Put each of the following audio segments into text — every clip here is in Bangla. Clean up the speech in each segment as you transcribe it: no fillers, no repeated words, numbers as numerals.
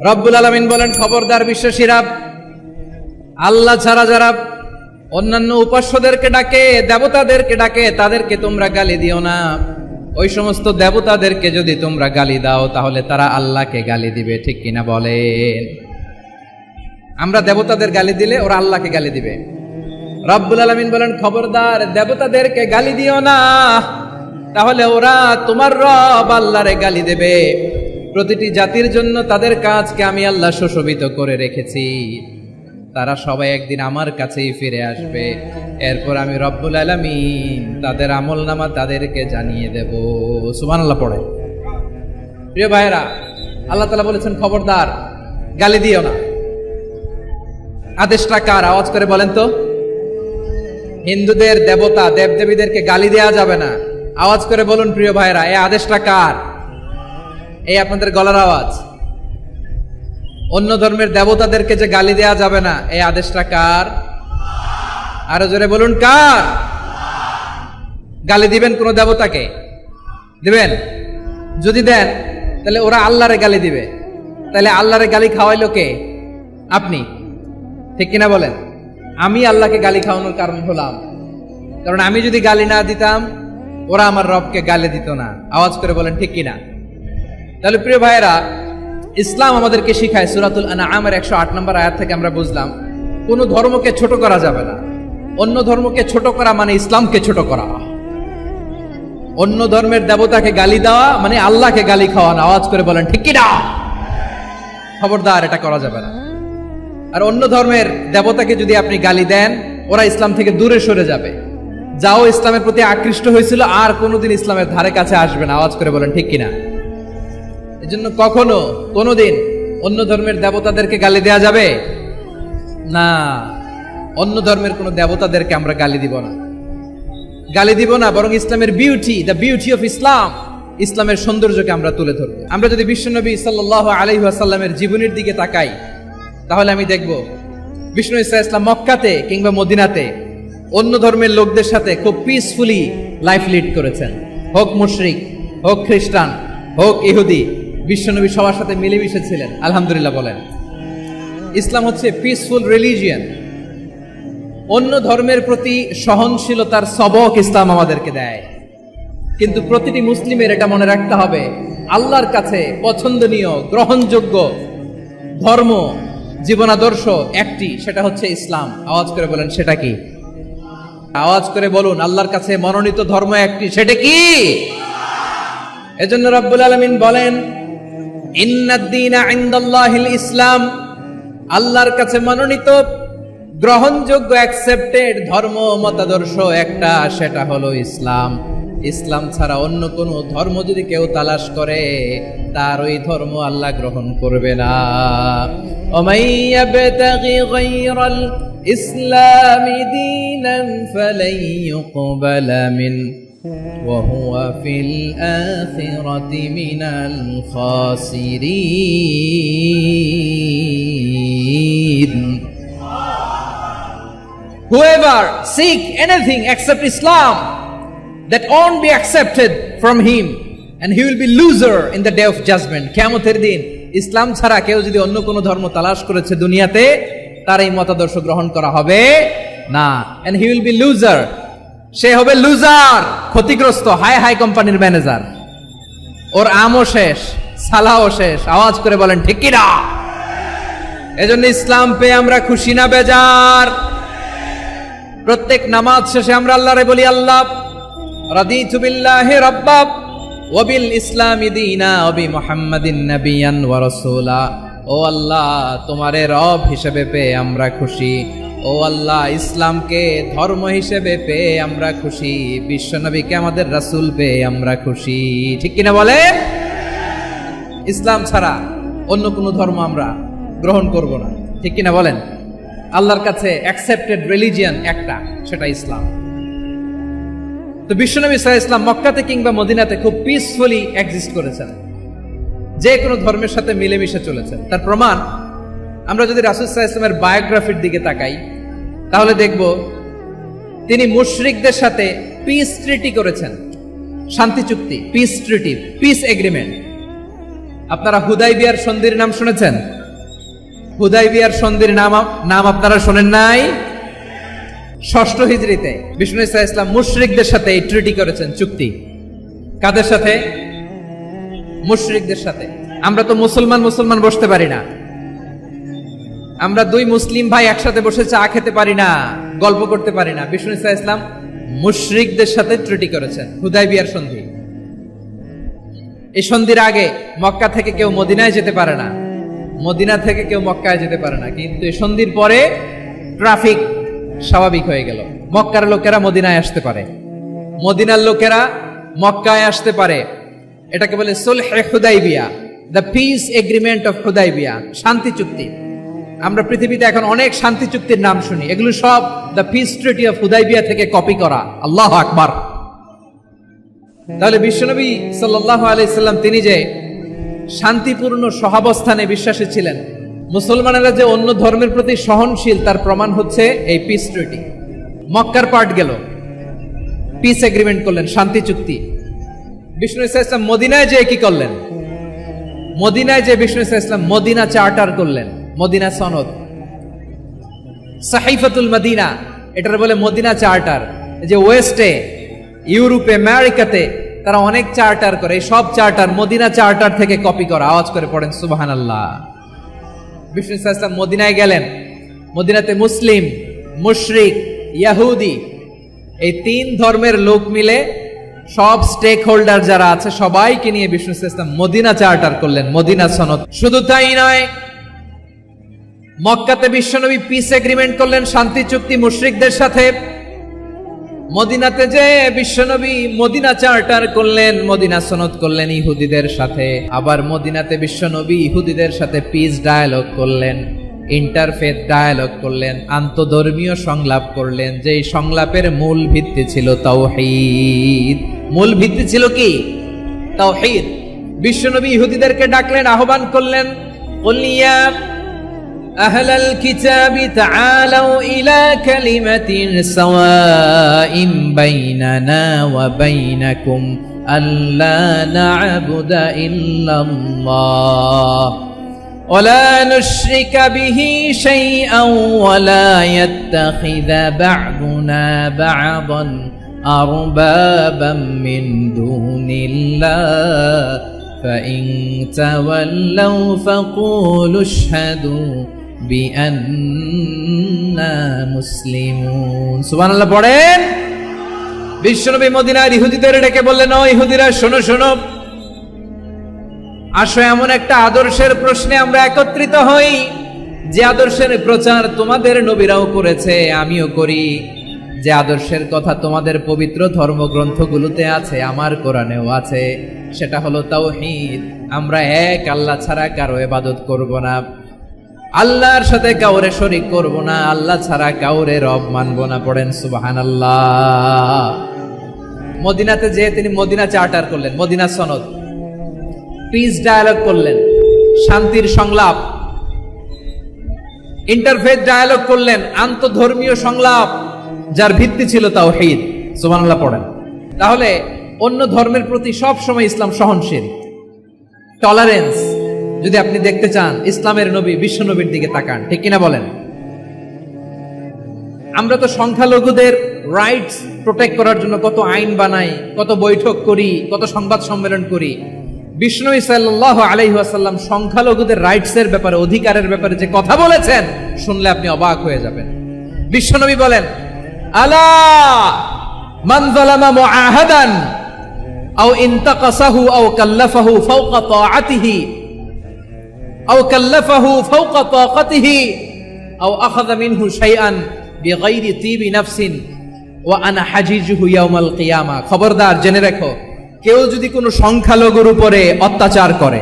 রব্বুল আলামিন বলেন, খবরদার বিশ্বাসীরা, আল্লাহ ছাড়া যারা অন্যান্য উপাস্যদেরকে ডাকে, দেবতাদেরকে ডাকে, তাদেরকে তোমরা গালি দিও না। ওই সমস্ত দেবতাদেরকে যদি তোমরা গালি দাও তাহলে তারা আল্লাহকে গালি দিবে, ঠিক কিনা বলেন? আমরা দেবতাদের গালি দিলে ওরা আল্লাহকে গালি দিবে। রব্বুল আলামিন বলেন, খবরদার দেবতাদেরকে গালি দিও না, তাহলে ওরা তোমার রব আল্লাহরে গালি দেবে। প্রতিটি জাতির জন্য তাদের কাজকে আমি আল্লাহ সুশোভিত করে রেখেছি, তারা সবাই একদিন আমার কাছেই ফিরে আসবে। এরপর আমি রব্বুল আলামিন তাদের আমলনামা তাদেরকে জানিয়ে দেব। সুবহানাল্লাহ পড়ে। প্রিয় ভাইরা, আল্লাহ তাআলা বলেছেন খবরদার গালি দিও না। আদেশটা কার? আওয়াজ করে বলেন তো। হিন্দুদের দেবতা দেবদেবীদেরকে গালি দেওয়া যাবে না। আওয়াজ করে বলুন প্রিয় ভাইরা, এই আদেশটা কার? এই আপনাদের গলার আওয়াজ। অন্য ধর্মের দেবতাদেরকে যে গালি দেওয়া যাবে না, এই আদেশটা কার? আরো জোরে বলুন, কার? গালি দিবেন কোন দেবতাকে? দিবেন? যদি দেন তাহলে ওরা আল্লাহরে গালি দিবে। তাহলে আল্লাহরে গালি খাওয়াইলো কে? আপনি, ঠিক কিনা বলেন? আমি আল্লাহকে গালি খাওয়ানোর কারণ হলাম, কারণ আমি যদি গালি না দিতাম ওরা আমার রবকে গালি দিত না। আওয়াজ করে বলেন ঠিক কিনা? তাহলে প্রিয় ভাইয়েরা, ইসলাম আমাদেরকে শিখায়, সূরাতুল আনআমের 108 নম্বর আয়াত থেকে আমরা বুঝলাম কোন ধর্মকে ছোট করা যাবে না। অন্য ধর্মকে ছোট করা মানে ইসলামকে ছোট করা। অন্য ধর্মের দেবতাকে গালি দেওয়া মানে আল্লাহকে গালি খাওয়ানো। আওয়াজ করে বলেন ঠিক কিনা? খবরদার, এটা করা যাবে না। আর অন্য ধর্মের দেবতাকে যদি আপনি গালি দেন, ওরা ইসলাম থেকে দূরে সরে যাবে। যাও ইসলামের প্রতি আকৃষ্ট হয়েছিল আর কোনোদিন ইসলামের ধারে কাছে আসবে না। আওয়াজ করে বলেন ঠিক কিনা? এজন্য কখনো কোনোদিন অন্য ধর্মের দেবতাদেরকে গালি দেয়া যাবে না। অন্য ধর্মের কোন দেবতাদেরকে আমরা গালি দিব না, গালি দিব না, বরং ইসলামের beauty, the beauty of Islam, ইসলামের সৌন্দর্যকে আমরা তুলে ধরব। আমরা যদি বিশ্বনবী সাল্লাল্লাহু আলাইহি ওয়াসাল্লামের জীবনের দিকে তাকাই তাহলে আমি দেখব বিষ্ণু ইসলাম মক্কাতে কিংবা মদিনাতে অন্য ধর্মের লোকদের সাথে খুব পিসফুলি লাইফ লিড করেছেন। হোক মুশরিক, হোক খ্রিস্টান, হোক ইহুদি, বিশ্বনবী সবার সাথে মিলেমিশে ছিলেন। আলহামদুলিল্লাহ বলেন। ইসলাম হচ্ছে পিসফুল রিলিজিয়ান। অন্য ধর্মের প্রতি সহনশীলতার সবক ইসলাম আমাদেরকে দেয়। কিন্তু প্রতিটি মুসলিমের এটা মনে রাখতে হবে, আল্লাহর কাছে পছন্দনীয় গ্রহণযোগ্য ধর্ম, জীবনাদর্শ একটি, সেটা হচ্ছে ইসলাম। আওয়াজ করে বলেন সেটা কি? আওয়াজ করে বলুন, আল্লাহর কাছে মনোনীত ধর্ম একটি, সেটা কি? এজন্য রব্বুল আলামিন বলেন, ইন্নাদ-দীনা ইনদাল্লাহিল ইসলাম, আল্লাহর কাছে মনোনীত গ্রহণযোগ্য অ্যাকসেপ্টেড ধর্ম মতাদর্শ একটা, সেটা হলো ইসলাম। ইসলাম ছাড়া অন্য কোন ধর্ম যদি কেউ তালাশ করে তার ওই ধর্ম আল্লাহ গ্রহণ করবে না। ওমাইয়াবতাগি গায়রাল ইসলামি দীনান ফালাই ইউকবালা মিন ওয়া হুয়া ফিল আখিরাতি মিনাল খাসিরিন। Whoever seek anything except Islam, that won't be accepted from him, and he will be loser in the day of judgment. কিয়ামতের দিন ইসলাম ছাড়া কেউ যদি অন্য কোনো ধর্ম তালাশ করেছে দুনিয়াতে, তার এই মতাদর্শ গ্রহণ করা হবে না। and he will be loser, সে হবে লুজার, ক্ষতিগ্রস্ত, হাই হাই কোম্পানির ম্যানেজার। ওর আমও শেষ, সালাও শেষ। আওয়াজ করে বলেন ঠিক কি না? এজন্য ইসলাম পেয়ে আমরা খুশি না বেজার? প্রত্যেক নামাজ শেষে আমরা আল্লাহরে বলি, আল্লাহ রাদিতু বিল্লাহি রাব্বা ওয়া বিল ইসলামি দীনা ওয়া বি মুহাম্মাদিন নাবিয়ান ওয়া রাসূলা। ও আল্লাহ, তোমারে রব হিসেবে পেয়ে আমরা খুশি। ও আল্লাহ, ইসলামকে ধর্ম হিসেবে পেয়ে আমরা খুশি। বিশ্বনবীকে আমাদের রাসূল পেয়ে আমরা খুশি। ঠিক কিনা বলে? ইসলাম ছাড়া অন্য কোনো ধর্ম আমরা গ্রহণ করব না। ঠিক কিনা বলেন? আল্লাহর কাছে অ্যাকসেপ্টেড রিলিজিয়ান একটা, সেটা ইসলাম। তো বিশ্বনবী সাল্লাল্লাহু আলাইহি ওয়াসাল্লাম মক্কাতে কিংবা মদিনাতে খুব পিসফুলি এক্সিস্ট করেছেন, যে কোনো ধর্মের সাথে মিলেমিশে চলেছেন। তার প্রমাণ আমরা যদি রাসূল সাল্লাল্লাহু আলাইহি ওয়াসাল্লামের বায়োগ্রাফির দিকে তাকাই তাহলে দেখব তিনি মুশরিকদের সাথে পিস ট্রিটি করেছেন, শান্তি চুক্তি, পিস ট্রিটি, পিস এগ্রিমেন্ট। আপনারা হুদাইবিয়ার সন্ধির নাম শুনেছেন? হুদাইবিয়ার সন্ধির নাম আপনারা শোনেন নাই? ষষ্ঠ হিজরিতে বিষ্ণু ইসা ইসলাম মুশরিকদের সাথে এই ট্রিটি করেছেন, চুক্তি। কাদের সাথে? মুশরিকদের সাথে। আমরা তো মুসলমান বসতে পারি না, আমরা দুই মুসলিম ভাই একসাথে বসে চা খেতে পারি না, গল্প করতে পারি না। বিষ্ণু ইসা ইসলাম মুশরিকদের সাথে ট্রিটি করেছেন, হুদাইবিয়ার সন্ধি। এই সন্ধির আগে মক্কা থেকে কেউ মদিনায় যেতে পারে না, মদিনা থেকে কেউ মক্কায় যেতে পারে না। কিন্তু এই সন্ধির পরে ট্রাফিক স্বাভাবিক হয়ে গেল, মক্কার লোকেরা মদিনায় আসতে পারে, মদিনার লোকেরা মক্কায় আসতে পারে। এটাকে বলে সুলহে Hudaibiya, the peace agreement of Hudaibiya, শান্তি চুক্তি। আমরা পৃথিবীতে এখন অনেক শান্তি চুক্তির নাম শুনি, এগুলো সব the piece treaty of Hudaibiya থেকে কপি করা। আল্লাহু আকবার। তাহলে বিশ্বনবী সাল্লাল্লাহু আলাইহি সাল্লাম তিনি যে শান্তিপূর্ণ সহাবস্থানে বিশ্বাসী ছিলেন, মুসলমানেরা যে অন্য ধর্মের প্রতি সহনশীল, তার প্রমাণ হচ্ছে এই পিস ট্রিটি। মক্কার পার্ট গেল, পিস এগ্রিমেন্ট করলেন, শান্তি চুক্তি। বিষ্ণু ইসা ইসলাম মদিনায় যে কি করলেন? মদিনায় যে বিষ্ণু ইসা ইসলাম মদিনা চার্টার করলেন, মদিনা সনদ, সাহিফাতুল মদিনা, এটার বলে মদিনা চার্টার। যে ওয়েস্টে, ইউরোপে, আমেরিকাতে তারা অনেক চার্টার করে, এই সব চার্টার মদিনা চার্টার থেকে কপি করা। আওয়াজ করে পড়েন সুবহানাল্লাহ। বিষ্ণু ইসা ইসলাম মদিনায় গেলেন, মদিনাতে মুসলিম, মুশরিক, ইয়াহুদি, এই তিন ধর্মের লোক মিলে সব স্টেক হোল্ডার যারা আছে সবাইকে নিয়ে বিষ্ণু ইসলাম মদিনা চার্টার করলেন, মদিনা সনদ। শুধু তাই নয়, মক্কাতে বিশ্বনবী পিস এগ্রিমেন্ট করলেন, শান্তি চুক্তি মুশরিকদের সাথে। মদিনাতে যে বিশ্বনবী মদিনা চার্টার করলেন, মদিনা সনদ করলেন ইহুদিদের সাথে। আবার মদিনাতে বিশ্বনবী ইহুদিদের সাথে পিস ডায়ালগ করলেন, ইন্টারফেথ ডায়ালগ করলেন, আন্তধর্মীয় সংলাপ করলেন। যেই সংলাপের মূল ভিত্তি ছিল তাওহীদ। মূল ভিত্তি ছিল কি? তাওহীদ। বিশ্বনবী ইহুদিদেরকে ডাকলেন, আহ্বান করলেন, কুল ইয়া আহলাল কিতাবি তাআলাউ ইলা কালিমাতিন সাওয়াইন বাইনানা ওয়া বাইনাকুম আল্লা না'বুদা ইল্লাল্লাহ ولا نشرك به شيئا ولا يتخذ بعضنا بعضا أربابا من دون الله فإن تولوا فقولوا اشهدوا بأننا مسلمون سبحان الله পড়েন। বিশ্বনবী মদিনার ইহুদিদের ডেকে বললেন, ও ইহুদিরা, শোনো শোনো, আসো এমন একটা আদর্শের প্রশ্নে আমরা একত্রিত হই, যে আদর্শের প্রচার তোমাদের নবীরাও করেছে, আমিও করি, যে আদর্শের কথা তোমাদের পবিত্র ধর্মগ্রন্থগুলোতে আছে, আমার কোরআনেও আছে। সেটা হলো তাওহীদ। আমরা এক আল্লাহ ছাড়া কারো ইবাদত করব না, আল্লাহর সাথে কাউরে শরীক করব না, আল্লাহ ছাড়া কাউরে রব মানব না। পড়েন সুবহানাল্লাহ। মদিনাতে যে তিনি মদিনা চার্টার করলেন, মদিনা সনদ, পিস ডায়ালগ করলেন, শান্তির সংলাপ, ইন্টারফেথ ডায়ালগ করলেন, আন্তধর্মীয় সংলাপ, যার ভিত্তি ছিল তাওহীদ। সুবহানাল্লাহ পড়েন। তাহলে অন্য ধর্মের প্রতি সব সময় ইসলাম সহনশীল, টলারেন্স। যদি আপনি দেখতে চান ইসলামের নবী বিশ্ব নবীর দিকে তাকান, ঠিক কিনা বলেন? আমরা তো সংখ্যালঘুদের রাইটস প্রোটেক্ট করার জন্য কত আইন বানাই, কত বৈঠক করি, কত সংবাদ সম্মেলন করি। বিষ্ণু সাল্লাল্লাহু আলাইহি ওয়াসাল্লাম সংখ্যালঘুদের রাইটসের ব্যাপারে, অধিকারের ব্যাপারে যে কথা বলেছেন, শুনলে আপনি অবাক হয়ে যাবেন। বিশ্বনবী বলেন, আলা মান যালামা মুআহাদান আও ইনতাকাসাহু আও কাল্লাফাহু ফাওকা তাআতিহি আও কাল্লাফাহু ফাওকা তাকাতিহি আও আখাযা মিনহু শাইআন বিগাইরি তিবি নাফসিন ওয়া আনা হাজিজুহু ইয়াউমাল কিয়ামা। খবরদার, জেনে রাখো, কেউ যদি কোনো সংখ্যালঘুর উপরে অত্যাচার করে,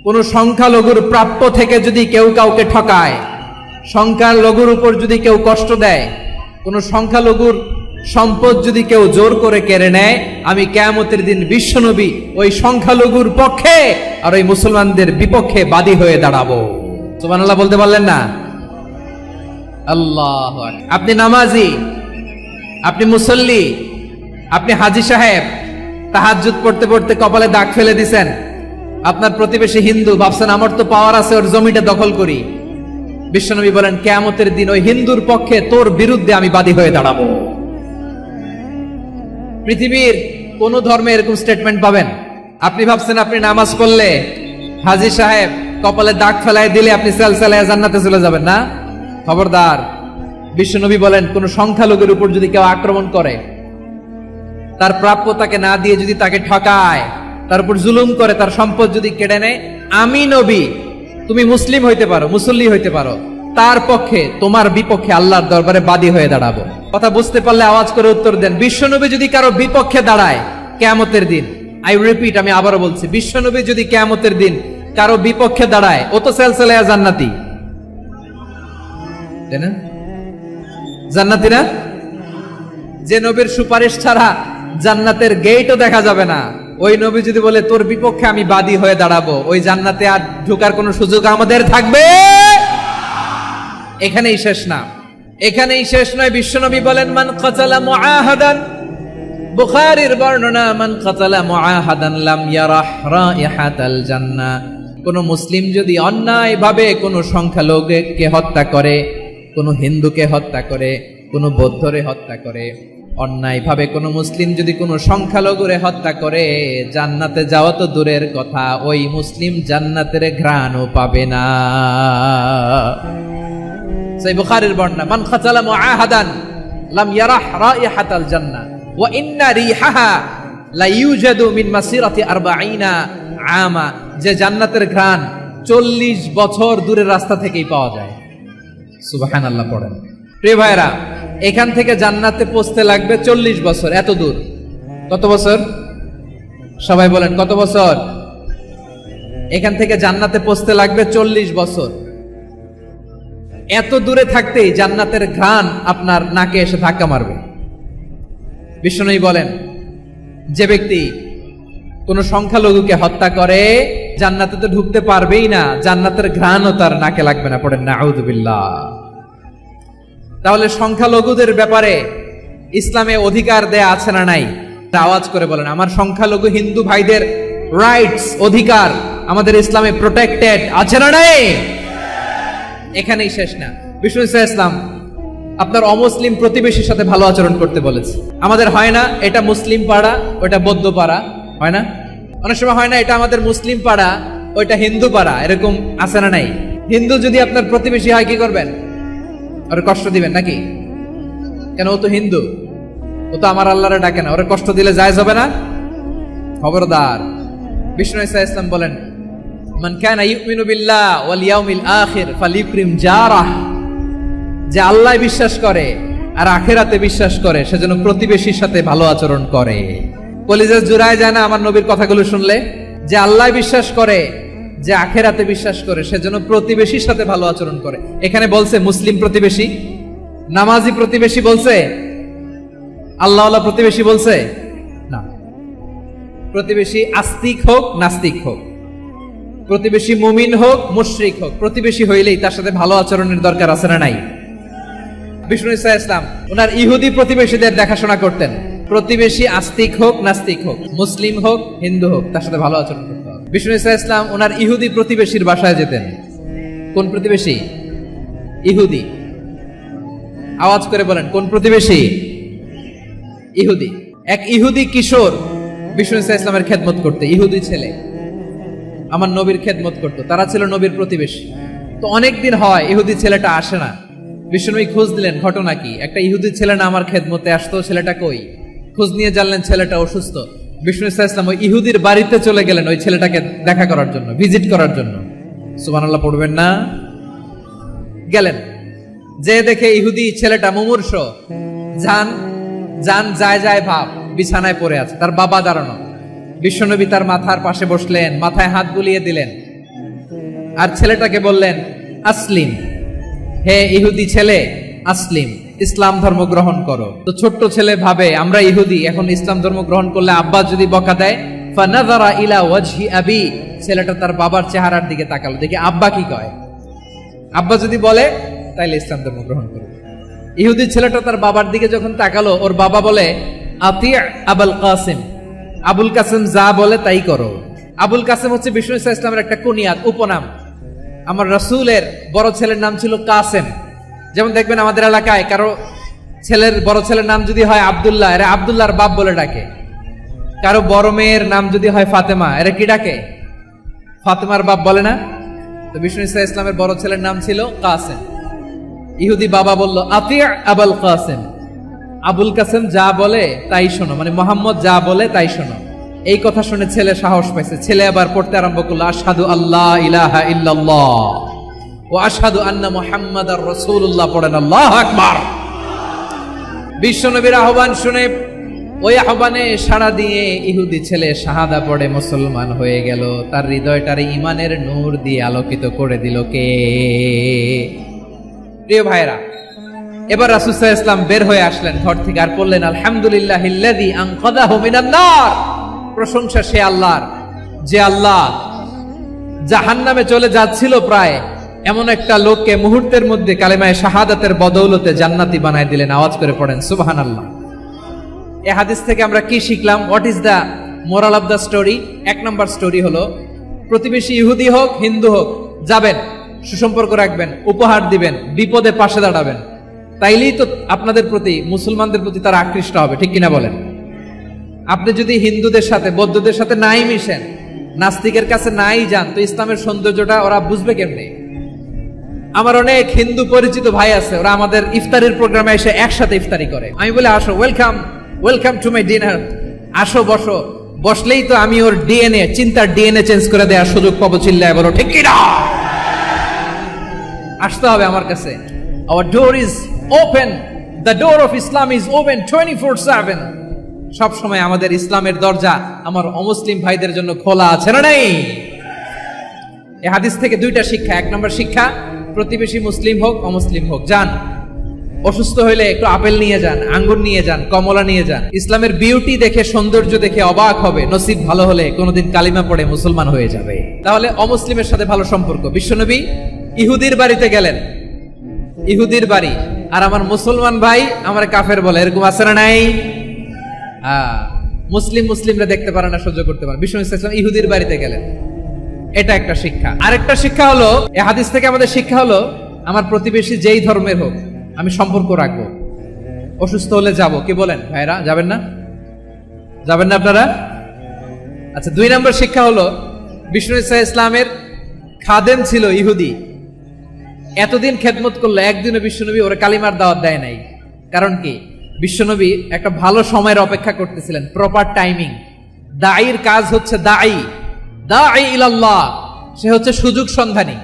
কোনো সংখ্যালঘুর প্রাপ্য থেকে যদি কেউ কাউকে ঠকায়, সংখ্যালঘুর উপর যদি কেউ কষ্ট দেয়, কোনো সংখ্যালঘুর সম্পদ যদি কেউ জোর করে কেড়ে নেয়, আমি কিয়ামতের দিন বিশ্বনবী ওই সংখ্যালঘুর পক্ষে আর ওই মুসলমানদের বিপক্ষে বাদী হয়ে দাঁড়াবো। সুবহানাল্লাহ বলতে পারলেন না? আল্লাহু আকবার। আপনি নামাজি, আপনি মুসল্লি, আপনি হাজী সাহেব, তাহাজ্জুদ পড়তে পড়তে কপালে দাগ ফেলে দিছেন, আপনার প্রতিবেশী হিন্দু, ভাবছেন আমার তো পাওয়ার আছে, ওর জমিটা দখল করি। বিশ্বনবী বলেন কিয়ামতের দিন ওই হিন্দুর পক্ষে তোর বিরুদ্ধে আমি বাদী হয়ে দাঁড়াবো। পৃথিবীর কোন ধর্মে এরকম স্টেটমেন্ট পাবেন? আপনি ভাবছেন আপনি নামাজ পড়লে হাজী সাহেব কপালে দাগ ফেলায় দিলে আপনি সেলসেলায় জান্নাতে চলে যাবেন না? খবরদার। বিশ্বনবী বলেন কোন সংখ্যালঘুর উপর যদি কেউ আক্রমণ করে, তার প্রাপ্য তাকে না দিয়ে যদি তাকে ঠকায়, তার উপর জুলুম করে, তার সম্পদ যদি কেড়ে নেয়, আমি নবী, তুমি মুসলিম হইতে পারো, মুসল্লি হইতে পারো, তার পক্ষে তোমার বিপক্ষে আল্লাহর দরবারে বাদী হয়ে দাঁড়াবো। কথা বুঝতে পারলে আওয়াজ করে উত্তর দেন। বিশ্বনবী যদি কারো বিপক্ষে দাঁড়ায় কিয়ামতের দিন, আই রিপিট, আমি আবারও বলছি, বিশ্বনবী যদি কিয়ামতের দিন কারো বিপক্ষে দাঁড়ায়, ও তো সেলসেলায়া জান্নাতি, তাই না? জান্নাতি না? যে নবীর সুপারিশ ছাড়া জান্নাতের গেটও দেখা যাবে না, ওই নবী যদি বলে তোর বিপক্ষে আমি বাদী হয়ে দাঁড়াবো, ওই জান্নাতে আর ঢোকার কোনো সুযোগ আমাদের থাকবে? এখানেই শেষ না, এখানেই শেষ নয়। বিশ্বনবী বলেন মান কাতালা মুআহাদান, বুখারীর বর্ণনা, মান কাতালা মুআহাদান লাম ইয়ারাহ রাইহাতাল জান্নাহ। কোন মুসলিম যদি অন্যায়ভাবে কোন সংখ্যালঘুকে হত্যা করে, কোন হিন্দুকে হত্যা করে, কোন বৌদ্ধরে হত্যা করে, অন্যায়ভাবে কোন মুসলিম যদি কোন সংখ্যালঘুরে হত্যা করে, জান্নাতে যাওয়া তো দূরের কথা, ওই মুসলিম জান্নাতের ঘ্রাণও পাবে না। সেই বুখারীর বর্ণনা, মান কাতালা মুআহাদান লাম ইয়ারাহ রাইহাতাল জান্নাহ ওয়া ইন্না রিহাহা লা ইউজাদু মিন মাসিরাতি 40 আমা। যে জান্নাতের ঘ্রাণ 40 বছর দূরের রাস্তা থেকেই পাওয়া যায়। সুবহানাল্লাহ পড়েন। প্রিয় ভাইরা, এখান থেকে জান্নাতে পৌঁছতে লাগবে 40 বছর। এত দূর। কত বছর? সবাই বলেন কত বছর? এখান থেকে জান্নাতে পৌঁছতে লাগবে 40 বছর। এত দূরে থাকতেই জান্নাতের ঘ্রাণ আপনার নাকে এসে ধাক্কা মারবে। বিষ্ণুই বলেন যে ব্যক্তি কোন সংখ্যালঘুকে হত্যা করে, জান্নাতে তো ঢুকতে পারবেই না, জান্নাতের ঘ্রাণও তার নাকে লাগবে না। পড়েন নাউযুবিল্লাহ। তাহলে সংখ্যালঘুদের ব্যাপারে ইসলামে অধিকার দেয়া আছে না নাই? আওয়াজ করে বলেন, আমার সংখ্যালঘু হিন্দু ভাইদের রাইটস, অধিকার আমাদের ইসলামে প্রোটেক্টেড আছে না নাই? এখানেই শেষ না। বিষ্ণু ইসলাম আপনার অমুসলিম প্রতিবেশীর সাথে ভালো আচরণ করতে বলেছে। আমাদের হয় না এটা মুসলিম পাড়া, ওটা বৌদ্ধ পাড়া, হয় না? অনেক সময় হয় না এটা আমাদের মুসলিম পাড়া, ওইটা হিন্দু পাড়া, এরকম আছে না নাই? হিন্দু যদি আপনার প্রতিবেশী হয় কি করবেন? ওরে কষ্ট দিবেন নাকি? কেন? ও তো হিন্দু, ও তো আমার আল্লাহরে ডাকে না, ওরে কষ্ট দিলে জায়েজ হবে না? খবরদার। বিষ্ণু ইসলাম বলেন মান কানা ইউমিনু বিল্লাহ ওয়াল ইয়াউমিল আখির ফালিউকরিম জারাহ। যে আল্লাহ বিশ্বাস করে আর আখিরাতে বিশ্বাস করে, সেজন্য প্রতিবেশীর সাথে ভালো আচরণ করে। কলিজা জুড়ায় যায় না আমার নবীর কথাগুলো শুনলে? যে আল্লাহ বিশ্বাস করে, যে আখিরাতে বিশ্বাস করে, সেজন্য প্রতিবেশীর সাথে ভালো আচরণ করে। এখানে বলছে মুসলিম প্রতিবেশী, নামাজি প্রতিবেশী বলছে, আল্লাহওয়ালা প্রতিবেশী বলছে না। প্রতিবেশী আস্তিক হোক নাস্তিক হোক, প্রতিবেশী মুমিন হোক মুশরিক হোক, প্রতিবেশী হইলেই তার সাথে ভালো আচরণের দরকার আছে না নাই? বিষ্ণু ইসলাম ওনার ইহুদি প্রতিবেশীদের দেখাশোনা করতেন। প্রতিবেশী আস্তিক হোক নাস্তিক হোক, মুসলিম হোক হিন্দু হোক, তার সাথে ভালো আচরণ করতে হবে। বিষ্ণু ইসলাম ওনার ইহুদি প্রতিবেশীর বাসায় যেতেন। কোন প্রতিবেশী? ইহুদি। আওয়াজ করে বলেন কোন প্রতিবেশী? ইহুদি। এক ইহুদি কিশোর বিষ্ণু ইসলামের খেদমত করতে, ইহুদি ছেলে আমার নবীর খেদমত করতো, তারা ছিল নবীর প্রতিবেশী। তো অনেকদিন হয় ইহুদি ছেলেটা আসে না। বিষ্ণুই খোঁজ দিলেন, ঘটনা কি? একটা ইহুদি ছেলে না আমার খেদমতে আসতো, ছেলেটা কই? খোঁজ নিয়ে জানলেন ছেলেটা অসুস্থ। বিষ্ণু ইসলাম ওই ইহুদির বাড়িতে চলে গেলেন ওই ছেলেটাকে দেখা করার জন্য, ভিজিট করার জন্য। সুবহানাল্লাহ পড়বেন না? গেলেন, যে দেখে ইহুদি ছেলেটা মুমূর্ষ, জান জান যায় যায় ভাব, বিছানায় পড়ে আছে, তার বাবা দাঁড়ানো। বিশ্বনবী তার মাথার পাশে বসলেন, মাথায় হাত বুলিয়ে দিলেন, আর ছেলেটাকে বললেন আসলিম, হে ইহুদি ছেলে, আসলিম, ইসলাম ধর্ম গ্রহণ করো। তো ছোট্ট ছেলে ভাবে আমরা ইহুদি, এখন ইসলাম ধর্ম গ্রহণ করলে আব্বা যদি বকা দেয়, ফানাযারা ইলা ওয়াজহি আবি, ছেলেটা তার বাবার চেহারার দিকে তাকালো, দেখি আব্বা কি কয়। আব্বা যদি বলে তাইলে ইসলাম ধর্ম গ্রহণ করো। ইহুদি ছেলেটা তার বাবার দিকে যখন তাকালো, ওর বাবা বলে আতি আবুল কাসিম, আবুল কাসিম যা বলে তাই করো। আবুল কাসেম হচ্ছে বিষ্ণু ইসলামের একটা কুনিয়াত, উপনাম। আমার রাসূলের বড় ছেলের নাম ছিল কাসেম। যেমন দেখবেন আমাদের এলাকায় কারো বড় ছেলের নাম যদি হয় আব্দুল্লাহ, এরা আব্দুল্লাহর বাপ বলে ডাকে। কারো বড় মেয়ের নাম যদি হয় ফাতেমা, এরা কি ডাকে? ফাতেমার বাপ বলে না? তো বিষ্ণু ইসলামের বড় ছেলের নাম ছিল কাসেম। ইহুদি বাবা বলল, আতিয়া আবুল কাসেম, আবুল কাসেম যা বলে তাই শোনো, মানে মোহাম্মদ যা বলে তাই শোনো। এই কথা শুনে ছেলে সাহস পাইছে। ছেলে আবার পড়তে আরম্ভ করলো, আশহাদু আল্লাহ ইলাহা ইল্লাল্লাহ ওয়া আশহাদু আন্না মুহাম্মাদার রাসূলুল্লাহ। পড়েন আল্লাহু আকবার। বিশ্বনবীর আহ্বান শুনে ওই আহ্বানে সাড়া দিয়ে ইহুদি ছেলে শাহাদা পড়ে মুসলমান হয়ে গেল। তার হৃদয়টারে ইমানের নূর দিয়ে আলোকিত করে দিল কে? প্রিয় ভাইরা, এবার রাসূল সাল্লাল্লাহু আলাইহি ওয়াসাল্লাম বের হয়ে আসলেন ঘর থেকে আর বললেন, আলহামদুলিল্লাহিল্লাযী আনকাযাহু মিনান নার। প্রশংসা সে আল্লাহর, যে আল্লাহ জাহান্নামে চলে যাচ্ছিল প্রায় এমন একটা লোককে মুহূর্তের মধ্যে কালেমায়ে শাহাদাতের বদৌলতে জান্নাতি বানায় দিলেন। আওয়াজ করে পড়েন সুবহানাল্লাহ। এই হাদিস থেকে আমরা কি শিখলাম? What is the moral of the story? এক নম্বর স্টোরি হলো, প্রতিবেশী ইহুদি হোক হিন্দু হোক, যাবেন, সুসম্পর্ক রাখবেন, উপহার দিবেন, বিপদে পাশে দাঁড়াবেন। তাইলেই তো আপনাদের প্রতি, মুসলমানদের প্রতি তারা আকৃষ্ট হবে, ঠিক কিনা বলেন? আপনি যদি হিন্দুদের সাথে বৌদ্ধদের সাথে নাই মিশেন, নাস্তিকের কাছে নাই যান, তো ইসলামের সৌন্দর্যটা ওরা বুঝবে কেমনে? আমার অনেক হিন্দু পরিচিত ভাই আছে, ওরা আমাদের ইফতারির প্রোগ্রামে এসে একসাথে ইফতারি করে। আমি বলে, আসো, welcome welcome to my dinner, আসো বসো। বসলেই তো আমি ওর ডিএনএ, চিন্তার ডিএনএ চেঞ্জ করে দেওয়ার সুযোগ পাবো। চিল্লায় বলো ঠিক কিনা? আসতে হবে আমার কাছে। Our door is open. The door of Islam is open 24/7. সব সময় আমাদের ইসলামের দরজা আমার অমুসলিম ভাইদের জন্য খোলা আছে না নাই? এই হাদিস থেকে দুইটা শিক্ষা। এক নম্বর শিক্ষা, প্রতিবেশী মুসলিম হোক অমুসলিম হোক, যান। অসুস্থ হইলে একটু আপেল নিয়ে যান, আঙ্গুর নিয়ে যান, কমলা নিয়ে যান। ইসলামের বিউটি দেখে, সৌন্দর্য দেখে অবাক হবে। নসিব ভালো হলে কোনোদিন কালিমা পড়ে মুসলমান হয়ে যাবে। তাহলে অমুসলিমের সাথে ভালো সম্পর্ক। বিশ্বনবী ইহুদির বাড়িতে গেলেন, ইহুদির বাড়ি, আর আমার মুসলমান ভাই আমার কাফের বলে, এরকম আছে না নাই? মুসলিমরা দেখতে পারে না, সহ্য করতে পারে। বিষ্ণু ইসলাম ইহুদির বাড়িতে গেলেন, এটা একটা শিক্ষা। আরেকটা শিক্ষা হলো, এই হাদিস থেকে আমাদের শিক্ষা হলো, আমার প্রতিবেশী যেই ধর্মের হোক আমি সম্পর্ক রাখবো। অসুস্থ হলে যাব, কি বলেন ভাইরা? যাবেন না? যাবেন না আপনারা? আচ্ছা, 2 নম্বর শিক্ষা হলো, বিষ্ণু ইসলামের খাদেম ছিল ইহুদি, এতদিন খেদমত করলো, একদিনও বিশ্বনবী ওরা কালিমার দাওয়াত দেয় নাই। কারণ কি? বিশ্বনবী একটা ভালো সময়ের অপেক্ষা করতেছিলেন, প্রপার টাইমিং। দাঈর কাজ হচ্ছে দাঈ ইলাল্লাহ, সে হচ্ছে সুযোগ সন্ধানী।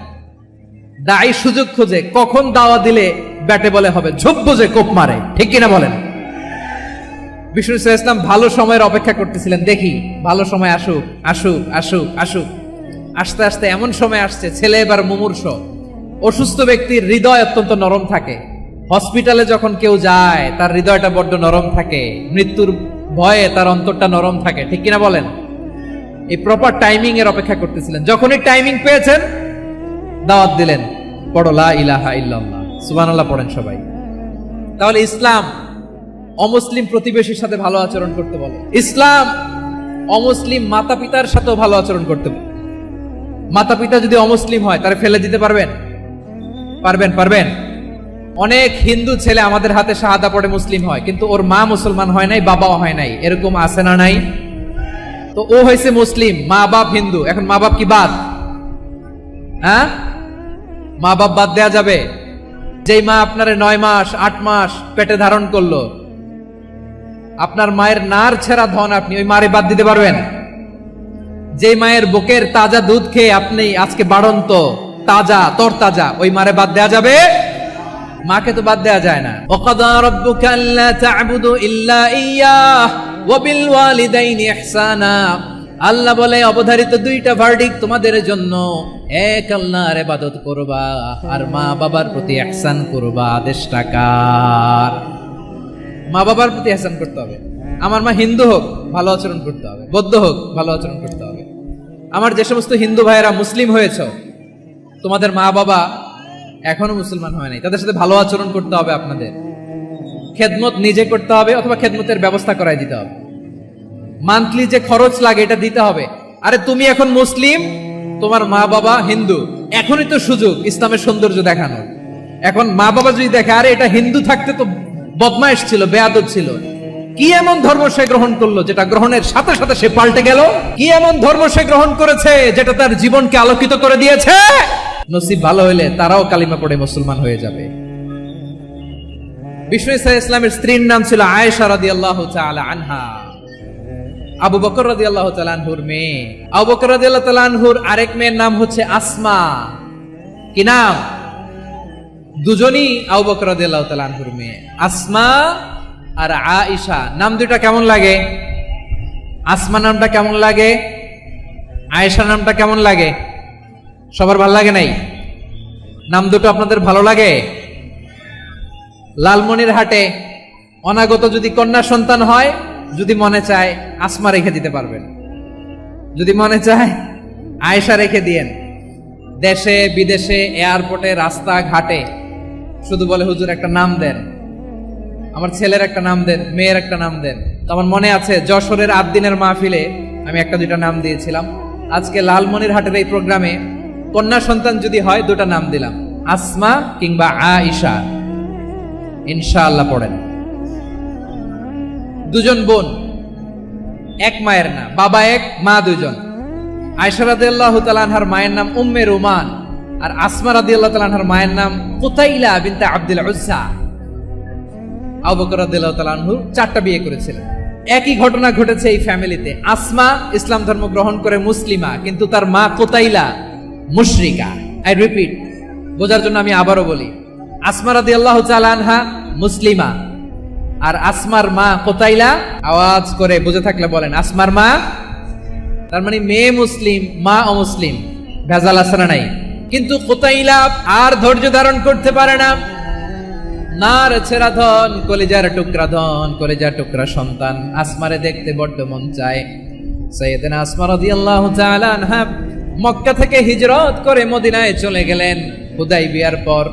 দাঈ সুযোগ খোঁজে, কখন দাওয়া দিলে ব্যাটে বলে হবে, ঝোপ বুঝে কোপ মারে, ঠিক কিনা বলেন? বিষ্ণু ইসলাম ভালো সময়ের অপেক্ষা করতেছিলেন, দেখি ভালো সময় আসুক আসুক আসুক আসুক। আস্তে আস্তে এমন সময় আসছে, ছেলে এবার মুমূর্ষ। অসুস্থ ব্যক্তির হৃদয় অত্যন্ত নরম থাকে। হসপিটালে যখন কেউ যায় তার হৃদয়টা বড্ড নরম থাকে, মৃত্যুর ভয়ে তার অন্তরটা নরম থাকে, ঠিক কিনা বলেন? এই প্রপার টাইমিং এর অপেক্ষা করতেছিলেন। যখনই টাইমিং পেয়েছেন, দাওয়াত দিলেন, পড়ো লা ইলাহা ইল্লাল্লাহ, সুবহানাল্লাহ পড়েন সবাই। তাহলে ইসলাম অমুসলিম প্রতিবেশীর সাথে ভালো আচরণ করতে বলে। ইসলাম অমুসলিম মাতা পিতার সাথেও ভালো আচরণ করতে বলে। মাতা পিতা যদি অমুসলিম হয়, তারা ফেলে দিতে পারবেন? পারবেন? অনেক হিন্দু ছেলে আমাদের হাতে শাহাদা পড়ে মুসলিম হয়, কিন্তু ওর মা মুসলমান হয় নাই, বাবাও হয় নাই। এরকম আছে না নাই? তো ও হয়েছে মুসলিম, মা বাপ হিন্দু, এখন মা বাপ কি বাদ? হ্যাঁ, মা বাপ বাদ দেয়া যাবে? যেই মা আপনারে 9 মাস 8 মাস পেটে ধারণ করলো, আপনার মায়ের নার ছেঁড়া ধন, আপনি ওই মারে বাদ দিতে পারবেন? যে মায়ের বুকের তাজা দুধ খেয়ে আপনি আজকে বাড়ন্ত তাজা তরতাজা, ওই মারে বাদ দেয়া যাবে? মাকে তো বাদ দেয়া যায় না। ওয়াকাদা রাব্বুকা আল্লা তা'বুদু ইল্লা ইয়্যাহ ওয়া বিল ওয়ালিদাইনি ইহসানা। আল্লাহ বলে, অবধারিত 2টা ভার্ডিক্ট তোমাদের জন্য, এক আল্লাহর ইবাদত করবা আর মা বাবার প্রতি ইহসান করবা। আদেশটা কার? মা বাবার প্রতি ইহসান করতে হবে। আমার মা হিন্দু হোক, ভালো আচরণ করতে হবে, বৌদ্ধ হোক, ভালো আচরণ করতে হবে। আমার যে সমস্ত হিন্দু ভাইয়েরা মুসলিম হয়েছে, তোমাদের মা বাবা এখনো মুসলমান হয় নাই, তাদের সাথে ভালো আচরণ করতে হবে। আপনাদের খেদমত নিজে করতে হবে, অথবা খেদমতের ব্যবস্থা করাই দিতে হবে। মান্থলি যে খরচ লাগে এটা দিতে হবে। আরে তুমি এখন মুসলিম, তোমার মা বাবা হিন্দু, এখনই তো সুযোগ ইসলামের সৌন্দর্য দেখানোর। এখন মা বাবা যদি দেখে আরে এটা হিন্দু থাকতে তো বদমাইশ ছিল, বেয়াদব ছিল, কি এমন ধর্ম সে গ্রহণ করলো যেটা গ্রহণের সাথে সাথে সে পাল্টে গেল, কি এমন ধর্ম সে গ্রহণ করেছে যেটা তার জীবনকে আলোকিত করে দিয়েছে, নসিব ভালো হলে তারাও কালিমা পড়ে মুসলমান হয়ে যাবে। বিষ্ণু ইসলামের স্ত্রীর নাম ছিল আয়েশা রাদিয়াল্লাহু তাআলা আনহা, আবু বকর রাদিয়াল্লাহু তাআলা আনহুর মেয়ে। আবু বকর রাদিয়াল্লাহু তাআলা আনহুর আরেক মেয়ের নাম হচ্ছে আসমা। কি নাম? দুজনই আবু বকর রাদিয়াল্লাহু তাআলা আনহুর মেয়ে, আসমা আর আয়েশা। নাম দুটো কেমন লাগে? আসমা নামটা কেমন লাগে? আয়েশা নামটা কেমন লাগে? সবার ভালো লাগে নাই? নাম দুটো আপনাদের ভালো লাগে? লালমনিরহাটে অনাগত যদি কন্যা সন্তান হয়, যদি মনে চায় আসমা রেখে দিতে পারবেন, যদি মনে চায় আয়েশা রেখে দিয়েন। দেশে বিদেশে এয়ারপোর্টে রাস্তা ঘাটে শুধু বলে হুজুর একটা নাম দেন, আমার ছেলের একটা নাম দেন, মেয়ের একটা নাম দেন। তো আমার মনে আছে যশোরের 8 দিনের মাহফিলে আমি একটা দুইটা নাম দিয়েছিলাম। আজকে লালমনিরহাটের এই প্রোগ্রামে কন্যা সন্তান যদি হয় দুটা নাম দিলাম, আসমা কিংবা আয়েশা। ইনশাআল্লাহ পড়েন। দুজন বোন, এক মায়ের না, বাবা এক মা দুজন। আয়েশা রাদিয়াল্লাহু তাআলা আনহার মায়ের নাম উম্মে রুমান, আর আসমা রাদিয়াল্লাহু তাআলা আনহার মায়ের নাম কুতাইলা বিনতে আব্দুল উজ্জা। আবু বকর রাদিয়াল্লাহু তাআলা আনহু 4টা বিয়ে করেছিলেন। একই ঘটনা ঘটেছে এই ফ্যামিলিতে। আসমা ইসলাম ধর্ম গ্রহণ করে মুসলিমা, কিন্তু তার মা কুতাইলা মুশরিকা। আই রিপিট, বোঝার জন্য আমি আবারও বলি, আসমা রাদিয়াল্লাহু তাআলা আনহা মুসলিমা, আর আসমার মা কুতাইলা। আওয়াজ করে বুঝে থাকলে বলেন আসমার মা। তার মানে মেয়ে মুসলিম, মা অমুসলিম, ভেজাল আছে না নাই? কিন্তু কুতাইলা আর ধৈর্য ধারণ করতে পারে না। নার ছেড়া ধন, কলিজার টুকরা ধন, কলিজার টুকরা সন্তান আসমারে দেখতে বড্ড মন চায়। সাইয়েদনা আসমা রাদিয়াল্লাহু তাআলা আনহা মক্কা থেকে হিজরত করে মদিনায় চলে গেলেন। হুদাইবিয়ার পর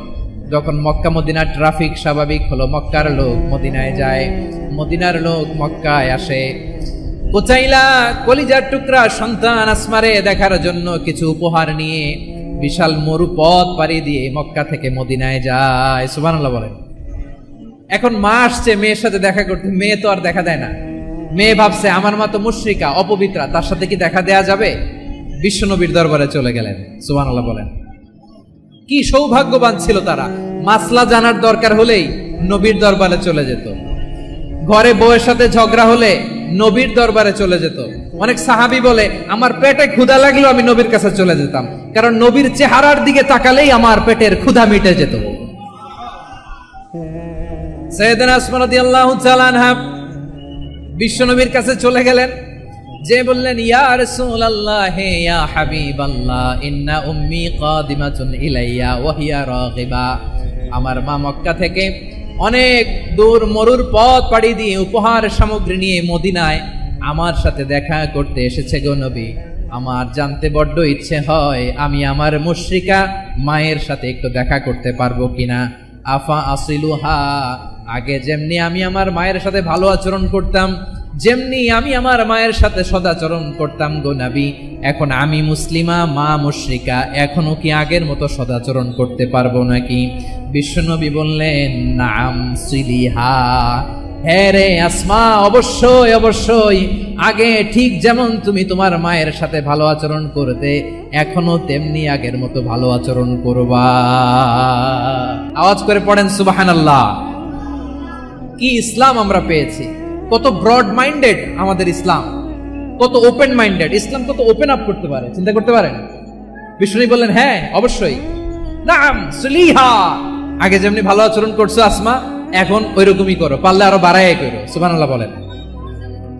যখন মক্কা মদিনার ট্রাফিক স্বাভাবিক হলো, মক্কার লোক মদিনায় যায়, মদিনার লোক মক্কায় আসে। কুতাইলা কলিজার টুকরা সন্তান আসমারে দেখার জন্য কিছু উপহার নিয়ে বিশাল মরু পথ পাড়ি দিয়ে মক্কা থেকে মদিনায় যায়। সুবহানাল্লাহ বলেন। এখন মা আসছে মেয়ের সাথে দেখা করতে, মেয়ে তো আর দেখা দেয় না। মেয়ে ভাবছে আমার মা তো মুশরিকা, অপবিত্রা, তার সাথে কি দেখা দেয়া যাবে? বিশ্বনবীর দরবারে চলে গেলেন। সুবহানাল্লাহ বলেন। কি সৌভাগ্যবান ছিল তারা, মাসলা জানার দরকার হলেই নবীর দরবারে চলে যেত। ঘরে বউয়ের সাথে ঝগড়া হলে নবীর দরবারে চলে যেত। অনেক সাহাবী বলে আমার পেটে ক্ষুধা লাগলো আমি নবীর কাছে চলে যেতাম, কারণ নবীর চেহারার দিকে তাকালেই আমার পেটের ক্ষুধা মিটে যেত। সাইয়েদনা আসমা রাদিয়াল্লাহু তাআলা আনহা বিশ্বনবীর কাছে চলে গেলেন, যে বললেন ইয়া রাসূলুল্লাহ, হে ইয়া হাবিবাল্লাহ, ইন্না উম্মি কাদিমাতুন ইলাইয়া ওয়া হিয়া রাগিবা। আমার মা মক্কা থেকে অনেক দূর মরুর পথ পাড়ি দিয়ে উপহার সামগ্রী নিয়ে মদিনায় আমার সাথে দেখা করতে এসেছে গো নবী। আমার জানতে বড্ড ইচ্ছে হয় আমি আমার মুশরিকা মায়ের সাথে একটু দেখা করতে পারবো কিনা। আফা আসিলুহা, আগে যেমনি আমি আমার মায়ের সাথে ভালো আচরণ করতাম, যেমনি আমি আমার মায়ের সাথে সদাচরণ করতাম গো নবী, এখন আমি মুসলিমা, মা মুশরিকা, এখনো কি আগের মতো সদাচরণ করতে পারবো নাকি? বিশ্বনবী বললেন নাম সিলিহা, হ্যাঁ রে আসমা, অবশ্যই অবশ্যই, আগে ঠিক যেমন তুমি তোমার মায়ের সাথে ভালো আচরণ করতে, এখনো তেমনি আগের মতো ভালো আচরণ করবা। আওয়াজ করে পড়েন সুবহানাল্লাহ। কি ইসলাম আমরা পেয়েছি! কত ব্রড মাইন্ডেড আমাদের ইসলাম, কত ওপেন মাইন্ডেড ইসলাম, কত ওপেন আপ করতে পারে, চিন্তা করতে পারেন। বিষ্ণু বললেন হ্যাঁ অবশ্যই, নাম সুলিহা, আগে যেমনি ভালো আচরণ করছো আসমা, এখন ওইরকমই করো, পারলে আরো বাড়াই করো। সুবহানাল্লাহ বলেন।